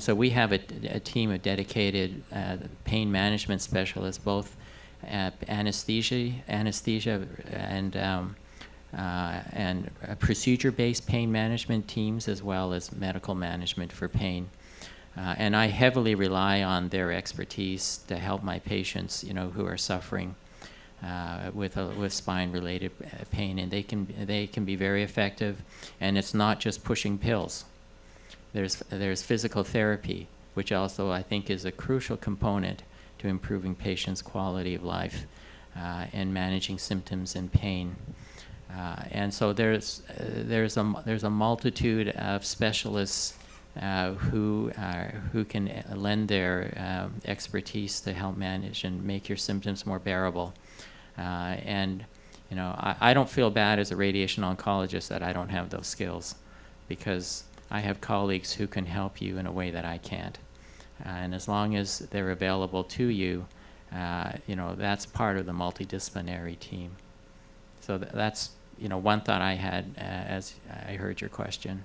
so we have a team of dedicated pain management specialists, both anesthesia and procedure-based pain management teams, as well as medical management for pain. And I heavily rely on their expertise to help my patients, who are suffering with spine-related pain, and they can be very effective. And it's not just pushing pills. There's physical therapy, which also I think is a crucial component to improving patients' quality of life and managing symptoms and pain. And so there's a multitude of specialists who can lend their expertise to help manage and make your symptoms more bearable. I don't feel bad as a radiation oncologist that I don't have those skills, because I have colleagues who can help you in a way that I can't. And as long as they're available to you, that's part of the multidisciplinary team. So that's, one thought I had as I heard your question.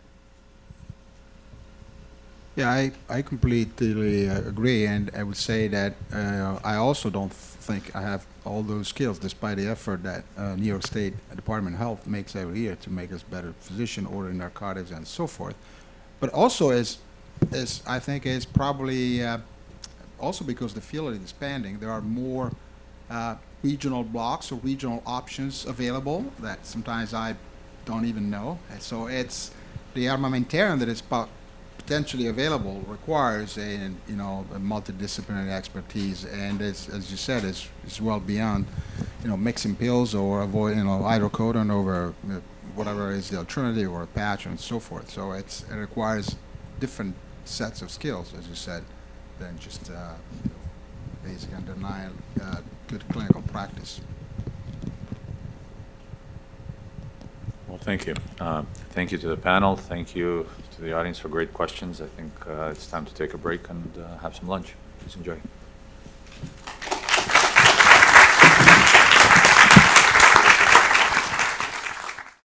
Yeah, I completely agree, and I would say that I also don't think I have all those skills, despite the effort that New York State Department of Health makes every year to make us better physician, order narcotics, and so forth. But also, as I think, is probably also because the field is expanding, there are more regional blocks or regional options available that sometimes I don't even know. And so it's the armamentarium that is potentially available requires a multidisciplinary expertise, and as you said, is well beyond mixing pills or avoid hydrocodone over whatever is the alternative or a patch and so forth. So it requires different sets of skills, as you said, than just basic underlying good clinical practice. Well, thank you. Thank you to the panel. Thank you to the audience for great questions. I think it's time to take a break and have some lunch. Please enjoy.